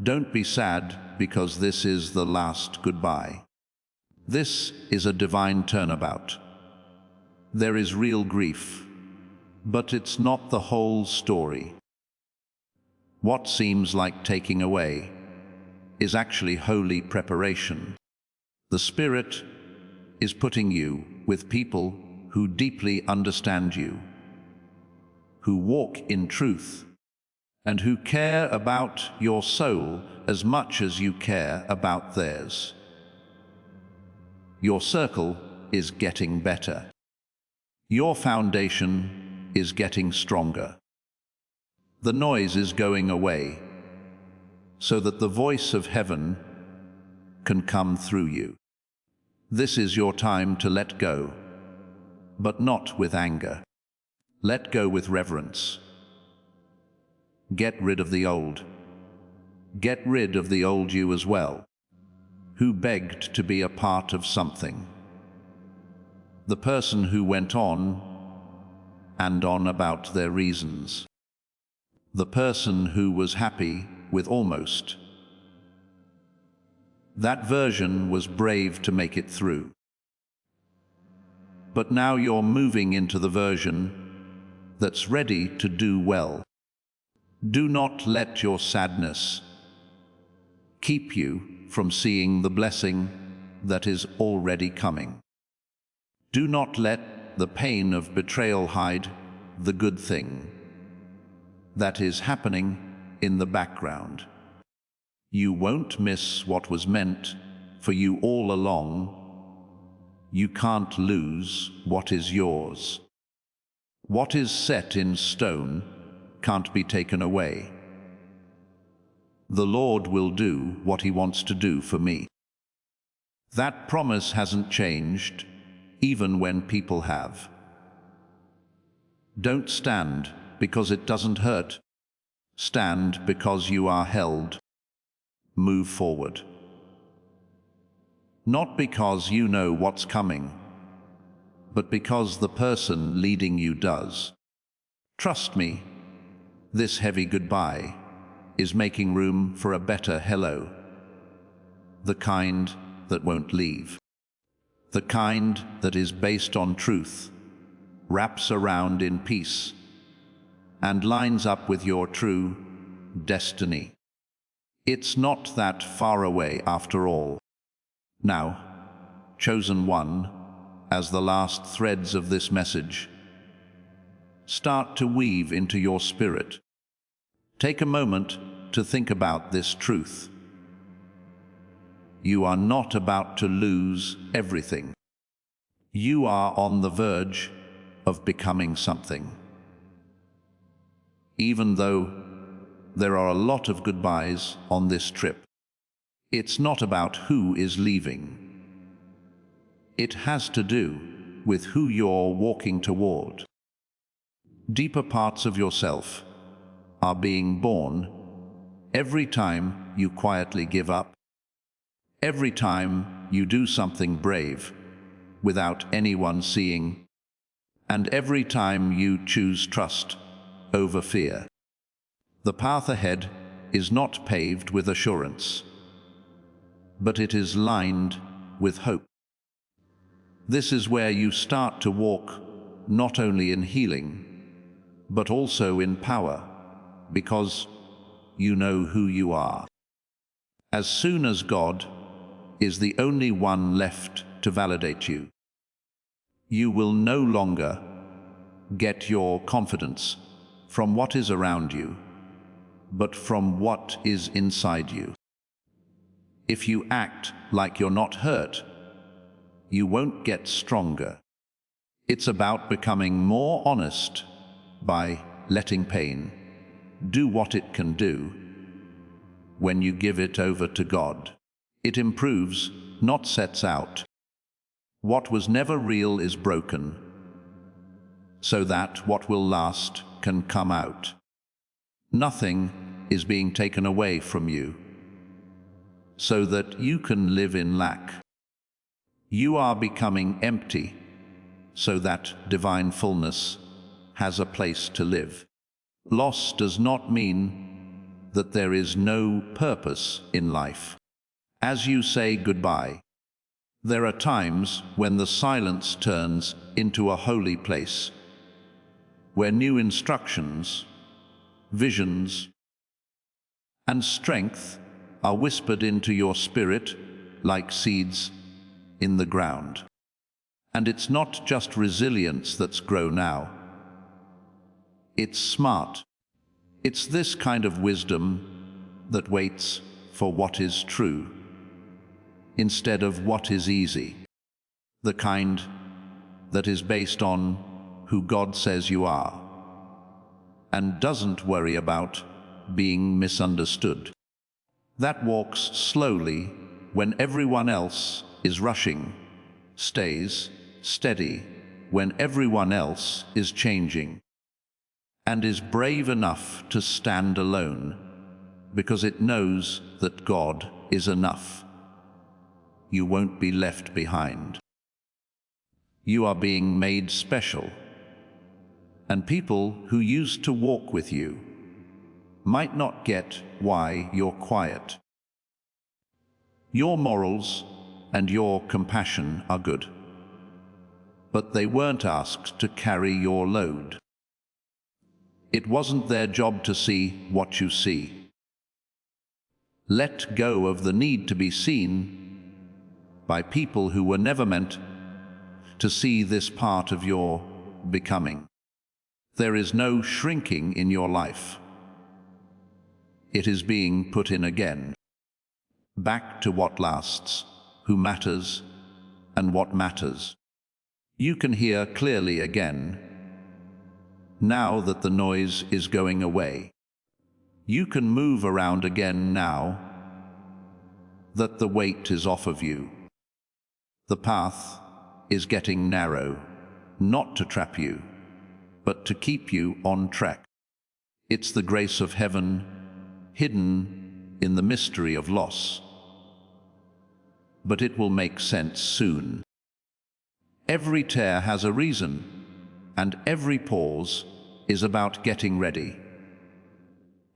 Don't be sad because this is the last goodbye. This is a divine turnabout. There is real grief, but it's not the whole story. What seems like taking away is actually holy preparation. The Spirit is putting you with people who deeply understand you, who walk in truth, and who care about your soul as much as you care about theirs. Your circle is getting better. Your foundation is getting stronger. The noise is going away, so that the voice of heaven can come through you. This is your time to let go, but not with anger. Let go with reverence. Get rid of the old. Get rid of the old you as well, who begged to be a part of something. The person who went on and on about their reasons. The person who was happy with almost. That version was brave to make it through. But now you're moving into the version that's ready to do well. Do not let your sadness keep you from seeing the blessing that is already coming. Do not let the pain of betrayal hide the good thing that is happening in the background. You won't miss what was meant for you all along. You can't lose what is yours. What is set in stone can't be taken away. The Lord will do what He wants to do for me. That promise hasn't changed, even when people have. Don't stand because it doesn't hurt. Stand because you are held. Move forward. Not because you know what's coming, but because the person leading you does. Trust me, this heavy goodbye is making room for a better hello. The kind that won't leave. The kind that is based on truth, wraps around in peace, and lines up with your true destiny. It's not that far away after all. Now, chosen one, as the last threads of this message start to weave into your spirit, take a moment to think about this truth. You are not about to lose everything. You are on the verge of becoming something. Even though there are a lot of goodbyes on this trip, it's not about who is leaving. It has to do with who you're walking toward. Deeper parts of yourself are being born every time you quietly give up, every time you do something brave without anyone seeing, and every time you choose trust over fear. The path ahead is not paved with assurance, but it is lined with hope. This is where you start to walk not only in healing, but also in power, because you know who you are. As soon as God is the only one left to validate you, you will no longer get your confidence from what is around you, but from what is inside you. If you act like you're not hurt, you won't get stronger. It's about becoming more honest by letting pain do what it can do. When you give it over to God, it improves, not sets out. What was never real is broken, so that what will last can come out. Nothing is being taken away from you, so that you can live in lack. You are becoming empty, so that divine fullness has a place to live. Loss does not mean that there is no purpose in life. As you say goodbye, there are times when the silence turns into a holy place, where new instructions, visions, and strength are whispered into your spirit like seeds in the ground. And it's not just resilience that's grown now. It's smart. It's this kind of wisdom that waits for what is true instead of what is easy. The kind that is based on who God says you are and doesn't worry about being misunderstood. That walks slowly when everyone else is rushing, stays steady when everyone else is changing, and is brave enough to stand alone because it knows that God is enough. You won't be left behind. You are being made special, and people who used to walk with you might not get why you're quiet. Your morals and your compassion are good, but they weren't asked to carry your load. It wasn't their job to see what you see. Let go of the need to be seen by people who were never meant to see this part of your becoming. There is no shrinking in your life. It is being put in again. Back to what lasts, who matters, and what matters. You can hear clearly again, now that the noise is going away. You can move around again now that the weight is off of you. The path is getting narrow, not to trap you, but to keep you on track. It's the grace of heaven hidden in the mystery of loss. But it will make sense soon. Every tear has a reason, and every pause is about getting ready.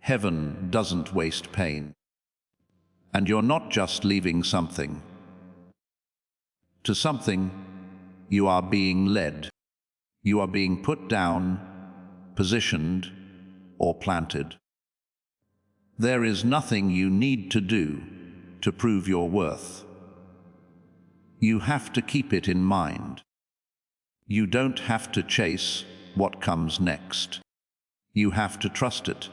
Heaven doesn't waste pain. And you're not just leaving something. To something, you are being led. You are being put down, positioned, or planted. There is nothing you need to do to prove your worth. You have to keep it in mind. You don't have to chase what comes next. You have to trust it.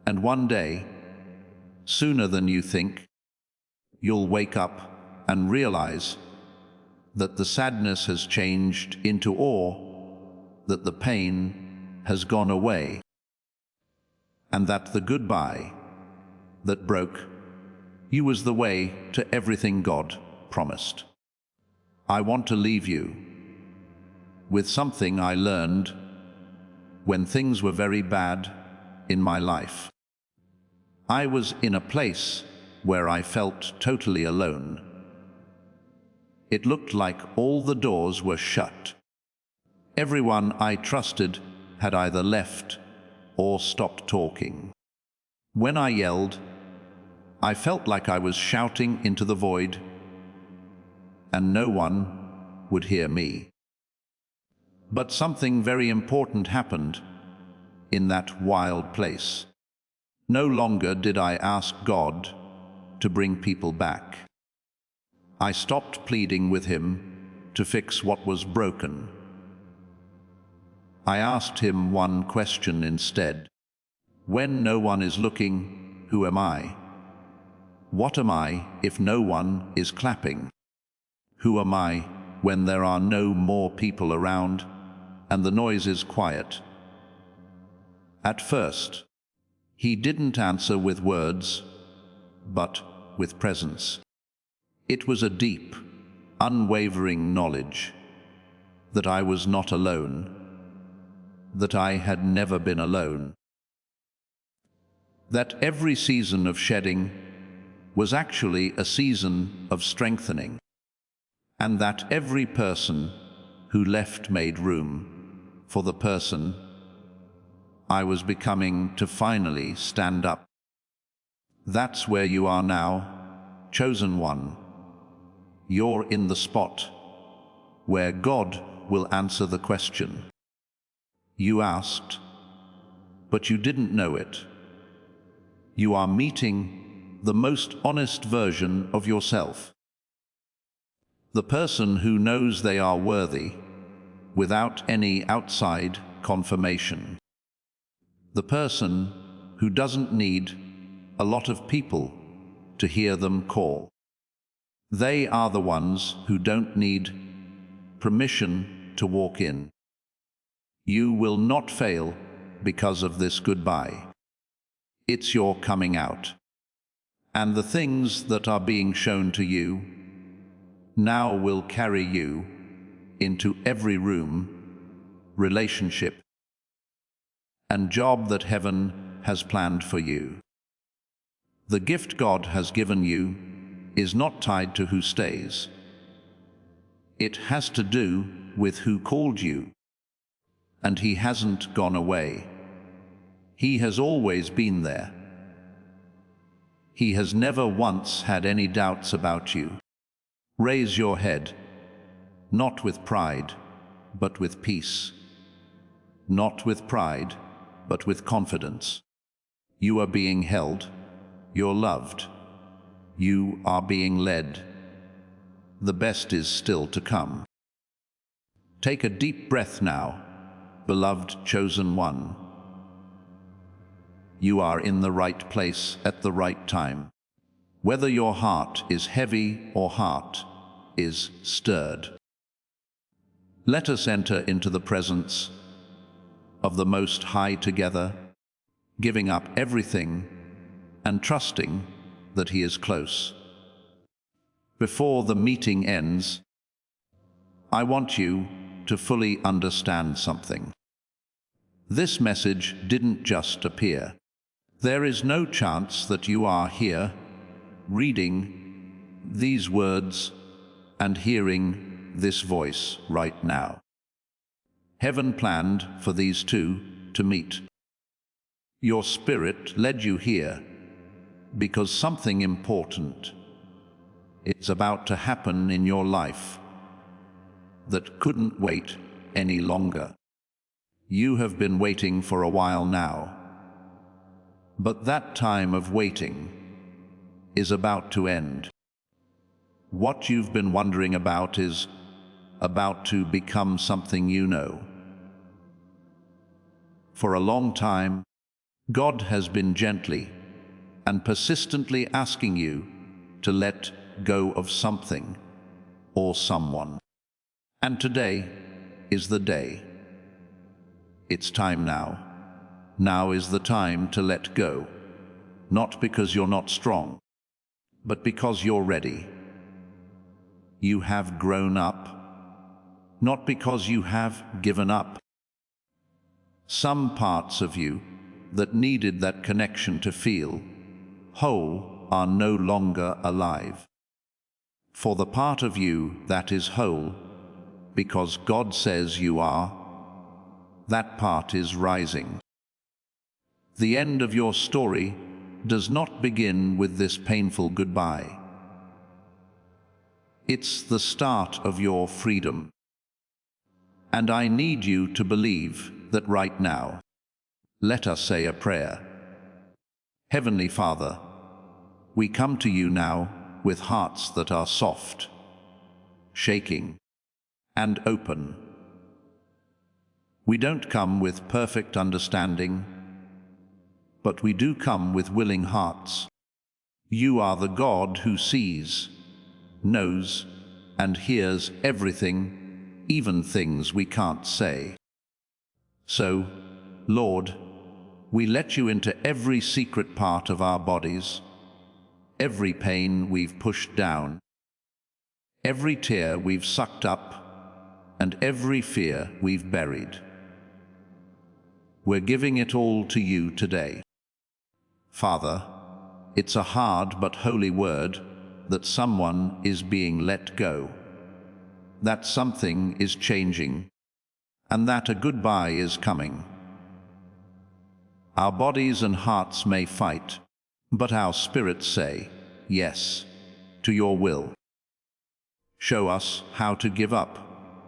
And one day, sooner than you think, you'll wake up and realize that the sadness has changed into awe, that the pain has gone away, and that the goodbye that broke you was the way to everything God promised. I want to leave you with something I learned when things were very bad in my life. I was in a place where I felt totally alone. It looked like all the doors were shut. Everyone I trusted had either left or stopped talking. When I yelled, I felt like I was shouting into the void, and no one would hear me. But something very important happened in that wild place. No longer did I ask God to bring people back. I stopped pleading with Him to fix what was broken. I asked Him one question instead. When no one is looking, who am I? What am I if no one is clapping? Who am I when there are no more people around and the noise is quiet? At first, He didn't answer with words, but with presence. It was a deep, unwavering knowledge that I was not alone, that I had never been alone, that every season of shedding was actually a season of strengthening, and that every person who left made room for the person I was becoming to finally stand up. That's where you are now, chosen one. You're in the spot where God will answer the question you asked, but you didn't know it. You are meeting the most honest version of yourself. The person who knows they are worthy without any outside confirmation. The person who doesn't need a lot of people to hear them call. They are the ones who don't need permission to walk in. You will not fail because of this goodbye. It's your coming out. And the things that are being shown to you now will carry you into every room, relationship, and job that heaven has planned for you. The gift God has given you is not tied to who stays. It has to do with who called you. And He hasn't gone away. He has always been there. He has never once had any doubts about you. Raise your head, not with pride, but with peace. Not with pride, but with confidence. You are being held. You're loved. You are being led. The best is still to come. Take a deep breath now, beloved chosen one. You are in the right place at the right time. Whether your heart is heavy or heart is stirred. Let us enter into the presence of the Most High together, giving up everything and trusting that He is close. Before the meeting ends, I want you to fully understand something. This message didn't just appear. There is no chance that you are here, reading these words and hearing this voice right now. Heaven planned for these two to meet. Your spirit led you here because something important is about to happen in your life that couldn't wait any longer. You have been waiting for a while now, but that time of waiting is about to end. What you've been wondering about is about to become something you know. For a long time, God has been gently and persistently asking you to let go of something or someone. And today is the day. It's time now. Now is the time to let go. Not because you're not strong, but because you're ready. You have grown up, not because you have given up. Some parts of you that needed that connection to feel whole are no longer alive. For the part of you that is whole, because God says you are, that part is rising. The end of your story does not begin with this painful goodbye. It's the start of your freedom. And I need you to believe that right now. Let us say a prayer. Heavenly Father, we come to you now with hearts that are soft, shaking, and open. We don't come with perfect understanding, but we do come with willing hearts. You are the God who sees, knows, and hears everything, even things we can't say. So, Lord, we let you into every secret part of our bodies, every pain we've pushed down, every tear we've sucked up, and every fear we've buried. We're giving it all to you today. Father, it's a hard but holy word that someone is being let go, that something is changing, and that a goodbye is coming. Our bodies and hearts may fight, but our spirits say yes to your will. Show us how to give up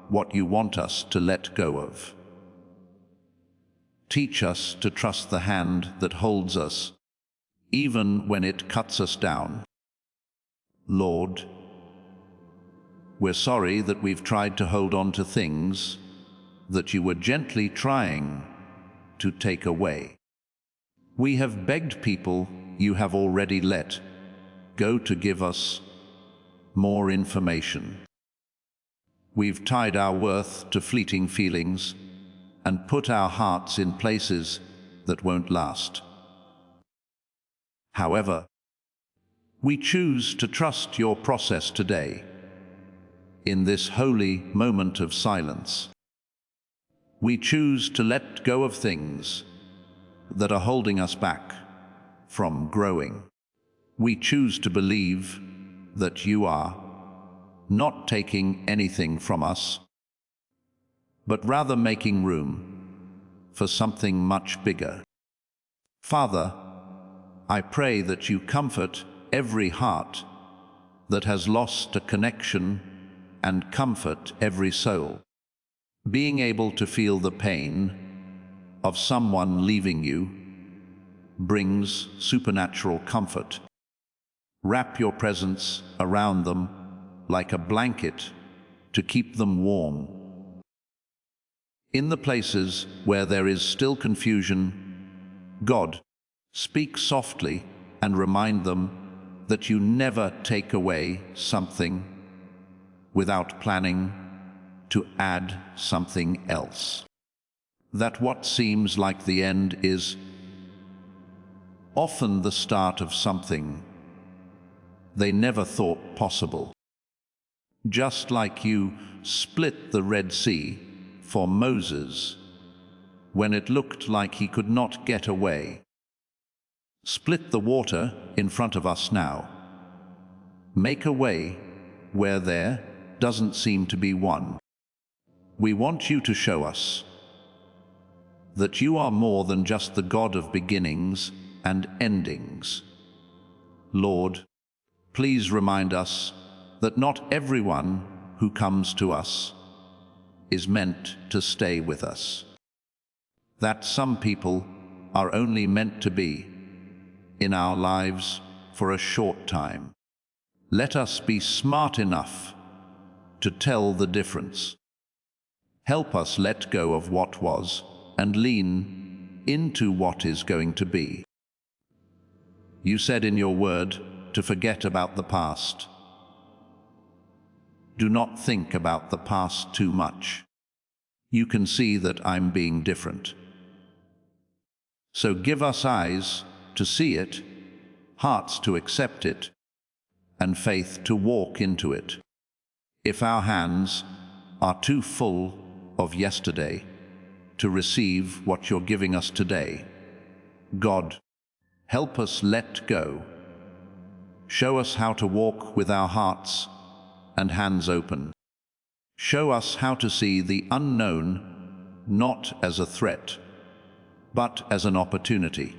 what you want us to let go of. Teach us to trust the hand that holds us, even when it cuts us down. Lord, we're sorry that we've tried to hold on to things that you were gently trying to take away. We have begged people you have already let go to give us more information. We've tied our worth to fleeting feelings and put our hearts in places that won't last. However, we choose to trust your process today, in this holy moment of silence. We choose to let go of things that are holding us back from growing. We choose to believe that you are not taking anything from us, but rather making room for something much bigger. Father, I pray that you comfort every heart that has lost a connection and comfort every soul. Being able to feel the pain of someone leaving you brings supernatural comfort. Wrap your presence around them like a blanket to keep them warm. In the places where there is still confusion, God, speak softly and remind them that you never take away something without planning to add something else. That what seems like the end is often the start of something they never thought possible. Just like you split the Red Sea for Moses when it looked like he could not get away. Split the water in front of us now. Make a way where there doesn't seem to be one. We want you to show us that you are more than just the God of beginnings and endings. Lord, please remind us that not everyone who comes to us is meant to stay with us. That some people are only meant to be in our lives for a short time. Let us be smart enough to tell the difference. Help us let go of what was and lean into what is going to be. You said in your word to forget about the past. Do not think about the past too much. You can see that I'm being different. So give us eyes to see it, hearts to accept it, and faith to walk into it. If our hands are too full of yesterday to receive what you're giving us today, God, help us let go. Show us how to walk with our hearts and hands open. Show us how to see the unknown not as a threat, but as an opportunity.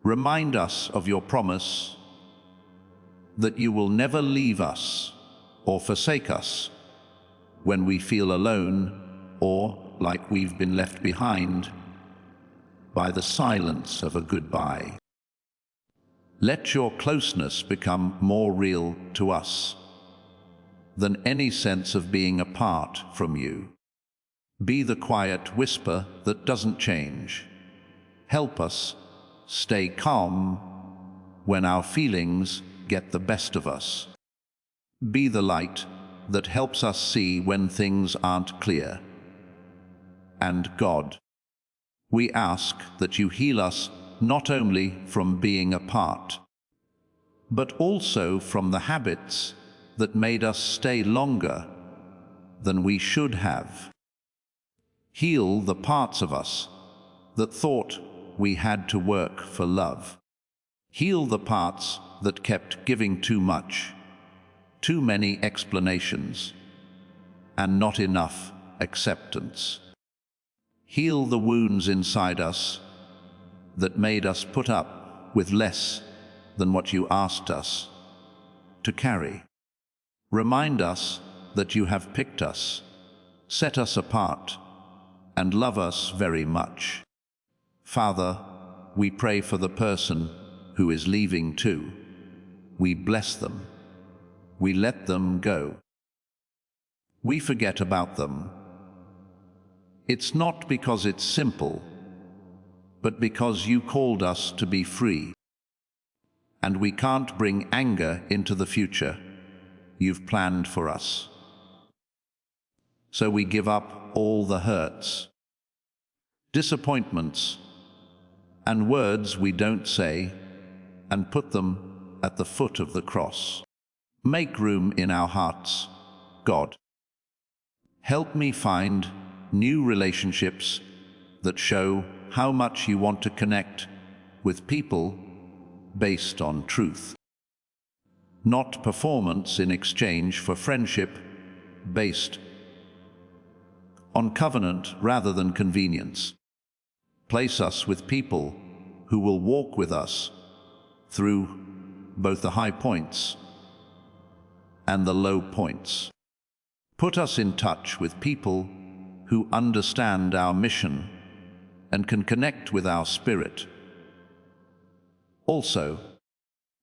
Remind us of your promise that you will never leave us or forsake us when we feel alone or like we've been left behind by the silence of a goodbye. Let your closeness become more real to us than any sense of being apart from you. Be the quiet whisper that doesn't change. Help us stay calm when our feelings get the best of us. Be the light that helps us see when things aren't clear. And God, we ask that you heal us not only from being apart, but also from the habits that made us stay longer than we should have. Heal the parts of us that thought we had to work for love. Heal the parts that kept giving too much, too many explanations, and not enough acceptance. Heal the wounds inside us that made us put up with less than what you asked us to carry. Remind us that you have picked us, set us apart, and love us very much. Father, we pray for the person who is leaving too. We bless them. We let them go. We forget about them. It's not because it's simple, but because you called us to be free. And we can't bring anger into the future you've planned for us. So we give up all the hurts, disappointments, and words we don't say, and put them at the foot of the cross. Make room in our hearts, God. Help me find new relationships that show how much you want to connect with people based on truth, not performance in exchange for friendship based on covenant rather than convenience. Place us with people who will walk with us through both the high points and the low points. Put us in touch with people who understand our mission and can connect with our spirit. Also,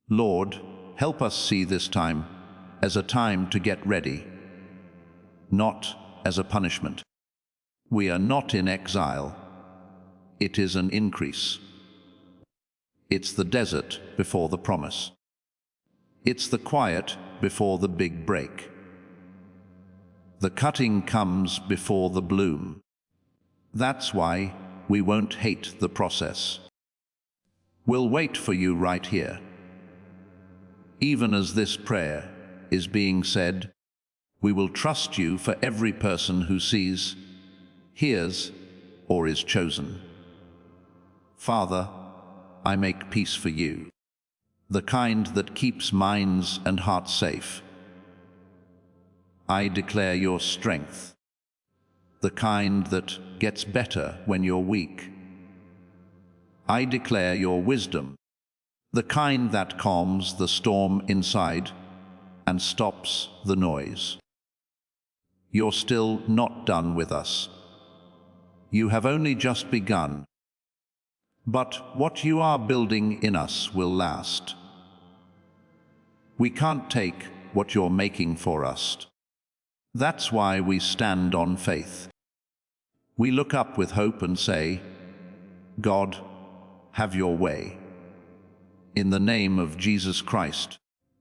Lord, help us see this time as a time to get ready, not as a punishment. We are not in exile. It is an increase. It's the desert before the promise. It's the quiet before the big break. The cutting comes before the bloom. That's why we won't hate the process. We'll wait for you right here. Even as this prayer is being said, we will trust you for every person who sees, hears, or is chosen. Father, I make peace for you, the kind that keeps minds and hearts safe. I declare your strength, the kind that gets better when you're weak. I declare your wisdom, the kind that calms the storm inside and stops the noise. You're still not done with us. You have only just begun. But what you are building in us will last. We can't take what you're making for us. That's why we stand on faith. We look up with hope and say, God, have your way. In the name of Jesus Christ,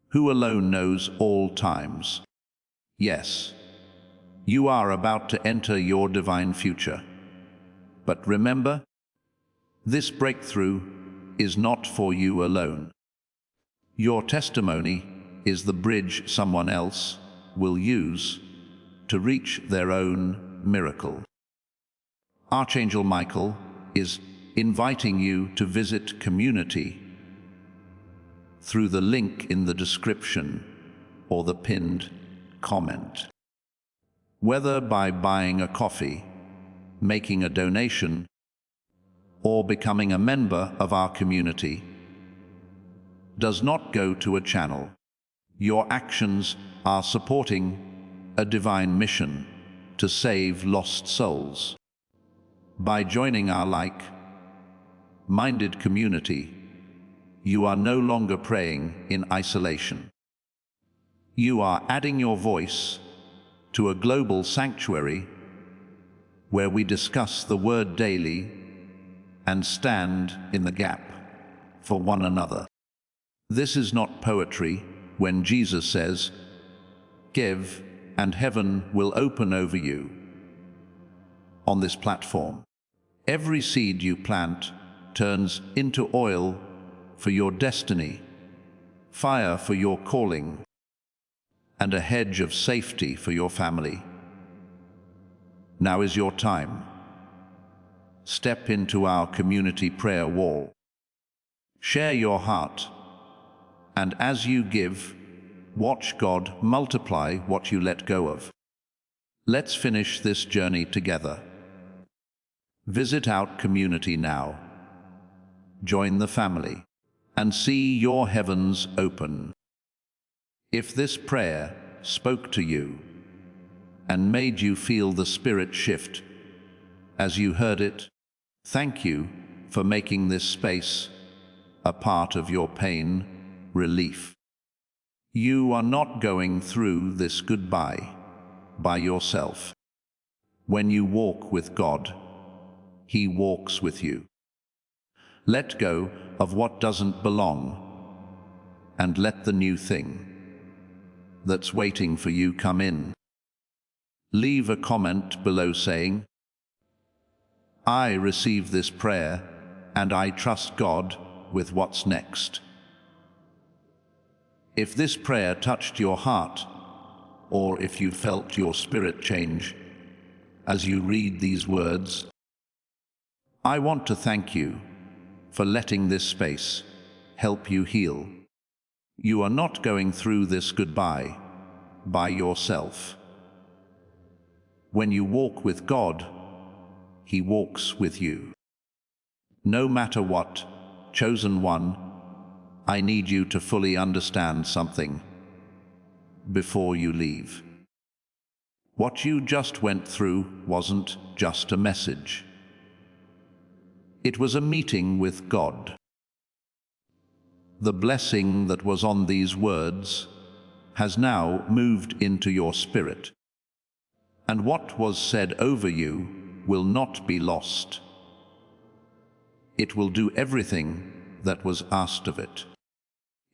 who alone knows all times. Yes, you are about to enter your divine future. But remember, this breakthrough is not for you alone. Your testimony is the bridge someone else will use to reach their own miracle. Archangel Michael is inviting you to visit Community through the link in the description or the pinned comment. Whether by buying a coffee, making a donation, or becoming a member of our community, does not go to a channel. Your actions are supporting a divine mission to save lost souls. By joining our like-minded community, you are no longer praying in isolation. You are adding your voice to a global sanctuary where we discuss the Word daily and stand in the gap for one another. This is not poetry when Jesus says, "Give, and heaven will open over you." On this platform, every seed you plant turns into oil for your destiny, fire for your calling, and a hedge of safety for your family. Now is your time. Step into our community prayer wall. Share your heart, and as you give, watch God multiply what you let go of. Let's finish this journey together. Visit our community now. Join the family and see your heavens open. If this prayer spoke to you and made you feel the Spirit shift as you heard it, thank you for making this space a part of your pain relief. You are not going through this goodbye by yourself. When you walk with God, He walks with you. Let go of what doesn't belong and let the new thing that's waiting for you come in. Leave a comment below saying, "I receive this prayer and I trust God with what's next." If this prayer touched your heart, or if you felt your spirit change as you read these words, I want to thank you for letting this space help you heal. You are not going through this goodbye by yourself. When you walk with God, He walks with you. No matter what, chosen one, I need you to fully understand something before you leave. What you just went through wasn't just a message. It was a meeting with God. The blessing that was on these words has now moved into your spirit, and what was said over you will not be lost. It will do everything that was asked of it.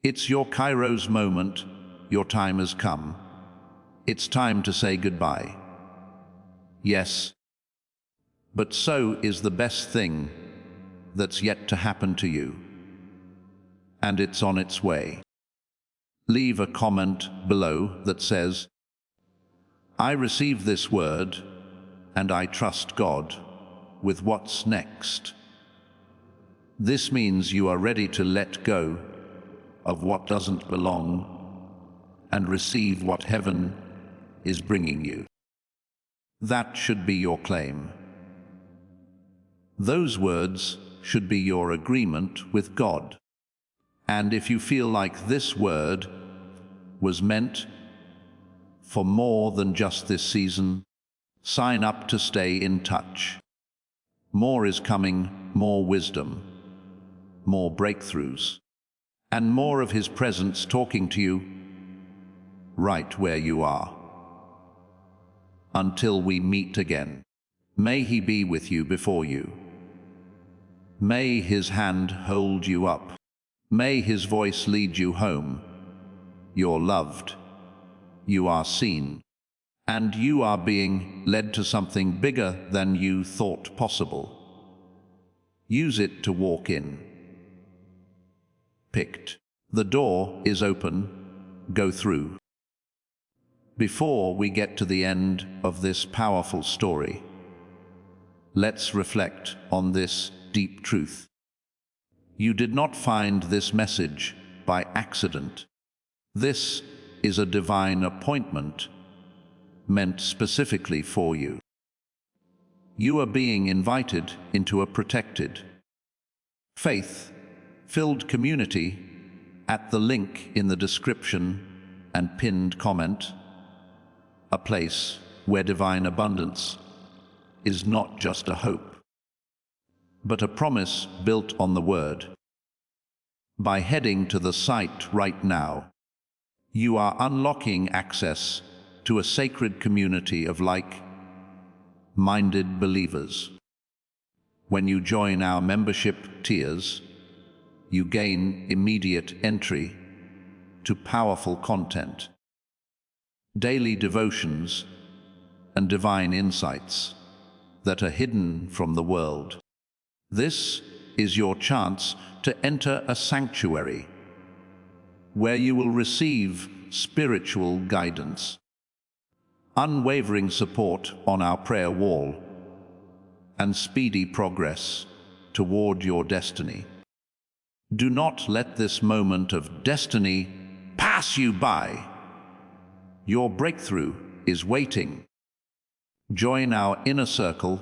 It's your Kairos moment. Your time has come. It's time to say goodbye. Yes, but so is the best thing that's yet to happen to you, and it's on its way. Leave a comment below that says, "I receive this word and I trust God with what's next." This means you are ready to let go of what doesn't belong and receive what heaven is bringing you. That should be your claim. Those words should be your agreement with God. And if you feel like this word was meant for more than just this season, sign up to stay in touch. More is coming, more wisdom, more breakthroughs, and more of His presence talking to you right where you are. Until we meet again, may He be with you before you. May His hand hold you up. May His voice lead you home. You're loved. You are seen. And you are being led to something bigger than you thought possible. Use it to walk in. Picked. The door is open. Go through. Before we get to the end of this powerful story, let's reflect on this deep truth. You did not find this message by accident. This is a divine appointment meant specifically for you. You are being invited into a protected, faith-filled community at the link in the description and pinned comment, a place where divine abundance is not just a hope, but a promise built on the Word. By heading to the site right now, you are unlocking access to a sacred community of like-minded believers. When you join our membership tiers, you gain immediate entry to powerful content, daily devotions, and divine insights that are hidden from the world. This is your chance to enter a sanctuary where you will receive spiritual guidance, unwavering support on our prayer wall, and speedy progress toward your destiny. Do not let this moment of destiny pass you by. Your breakthrough is waiting. Join our inner circle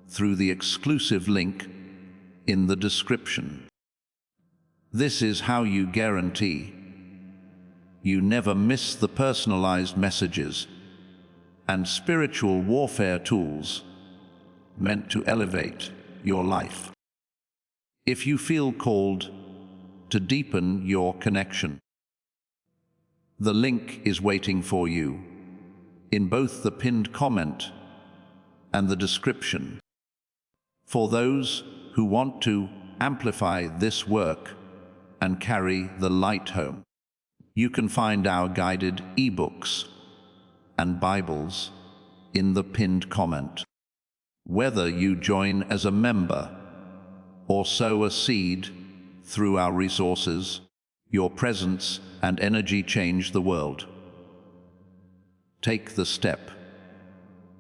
through the exclusive link in the description. This is how you guarantee you never miss the personalized messages and spiritual warfare tools meant to elevate your life. If you feel called to deepen your connection, the link is waiting for you in both the pinned comment and the description. For those who want to amplify this work and carry the light home, you can find our guided ebooks and Bibles in the pinned comment. Whether you join as a member or sow a seed through our resources, your presence and energy change the world. Take the step.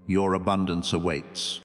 Your abundance awaits.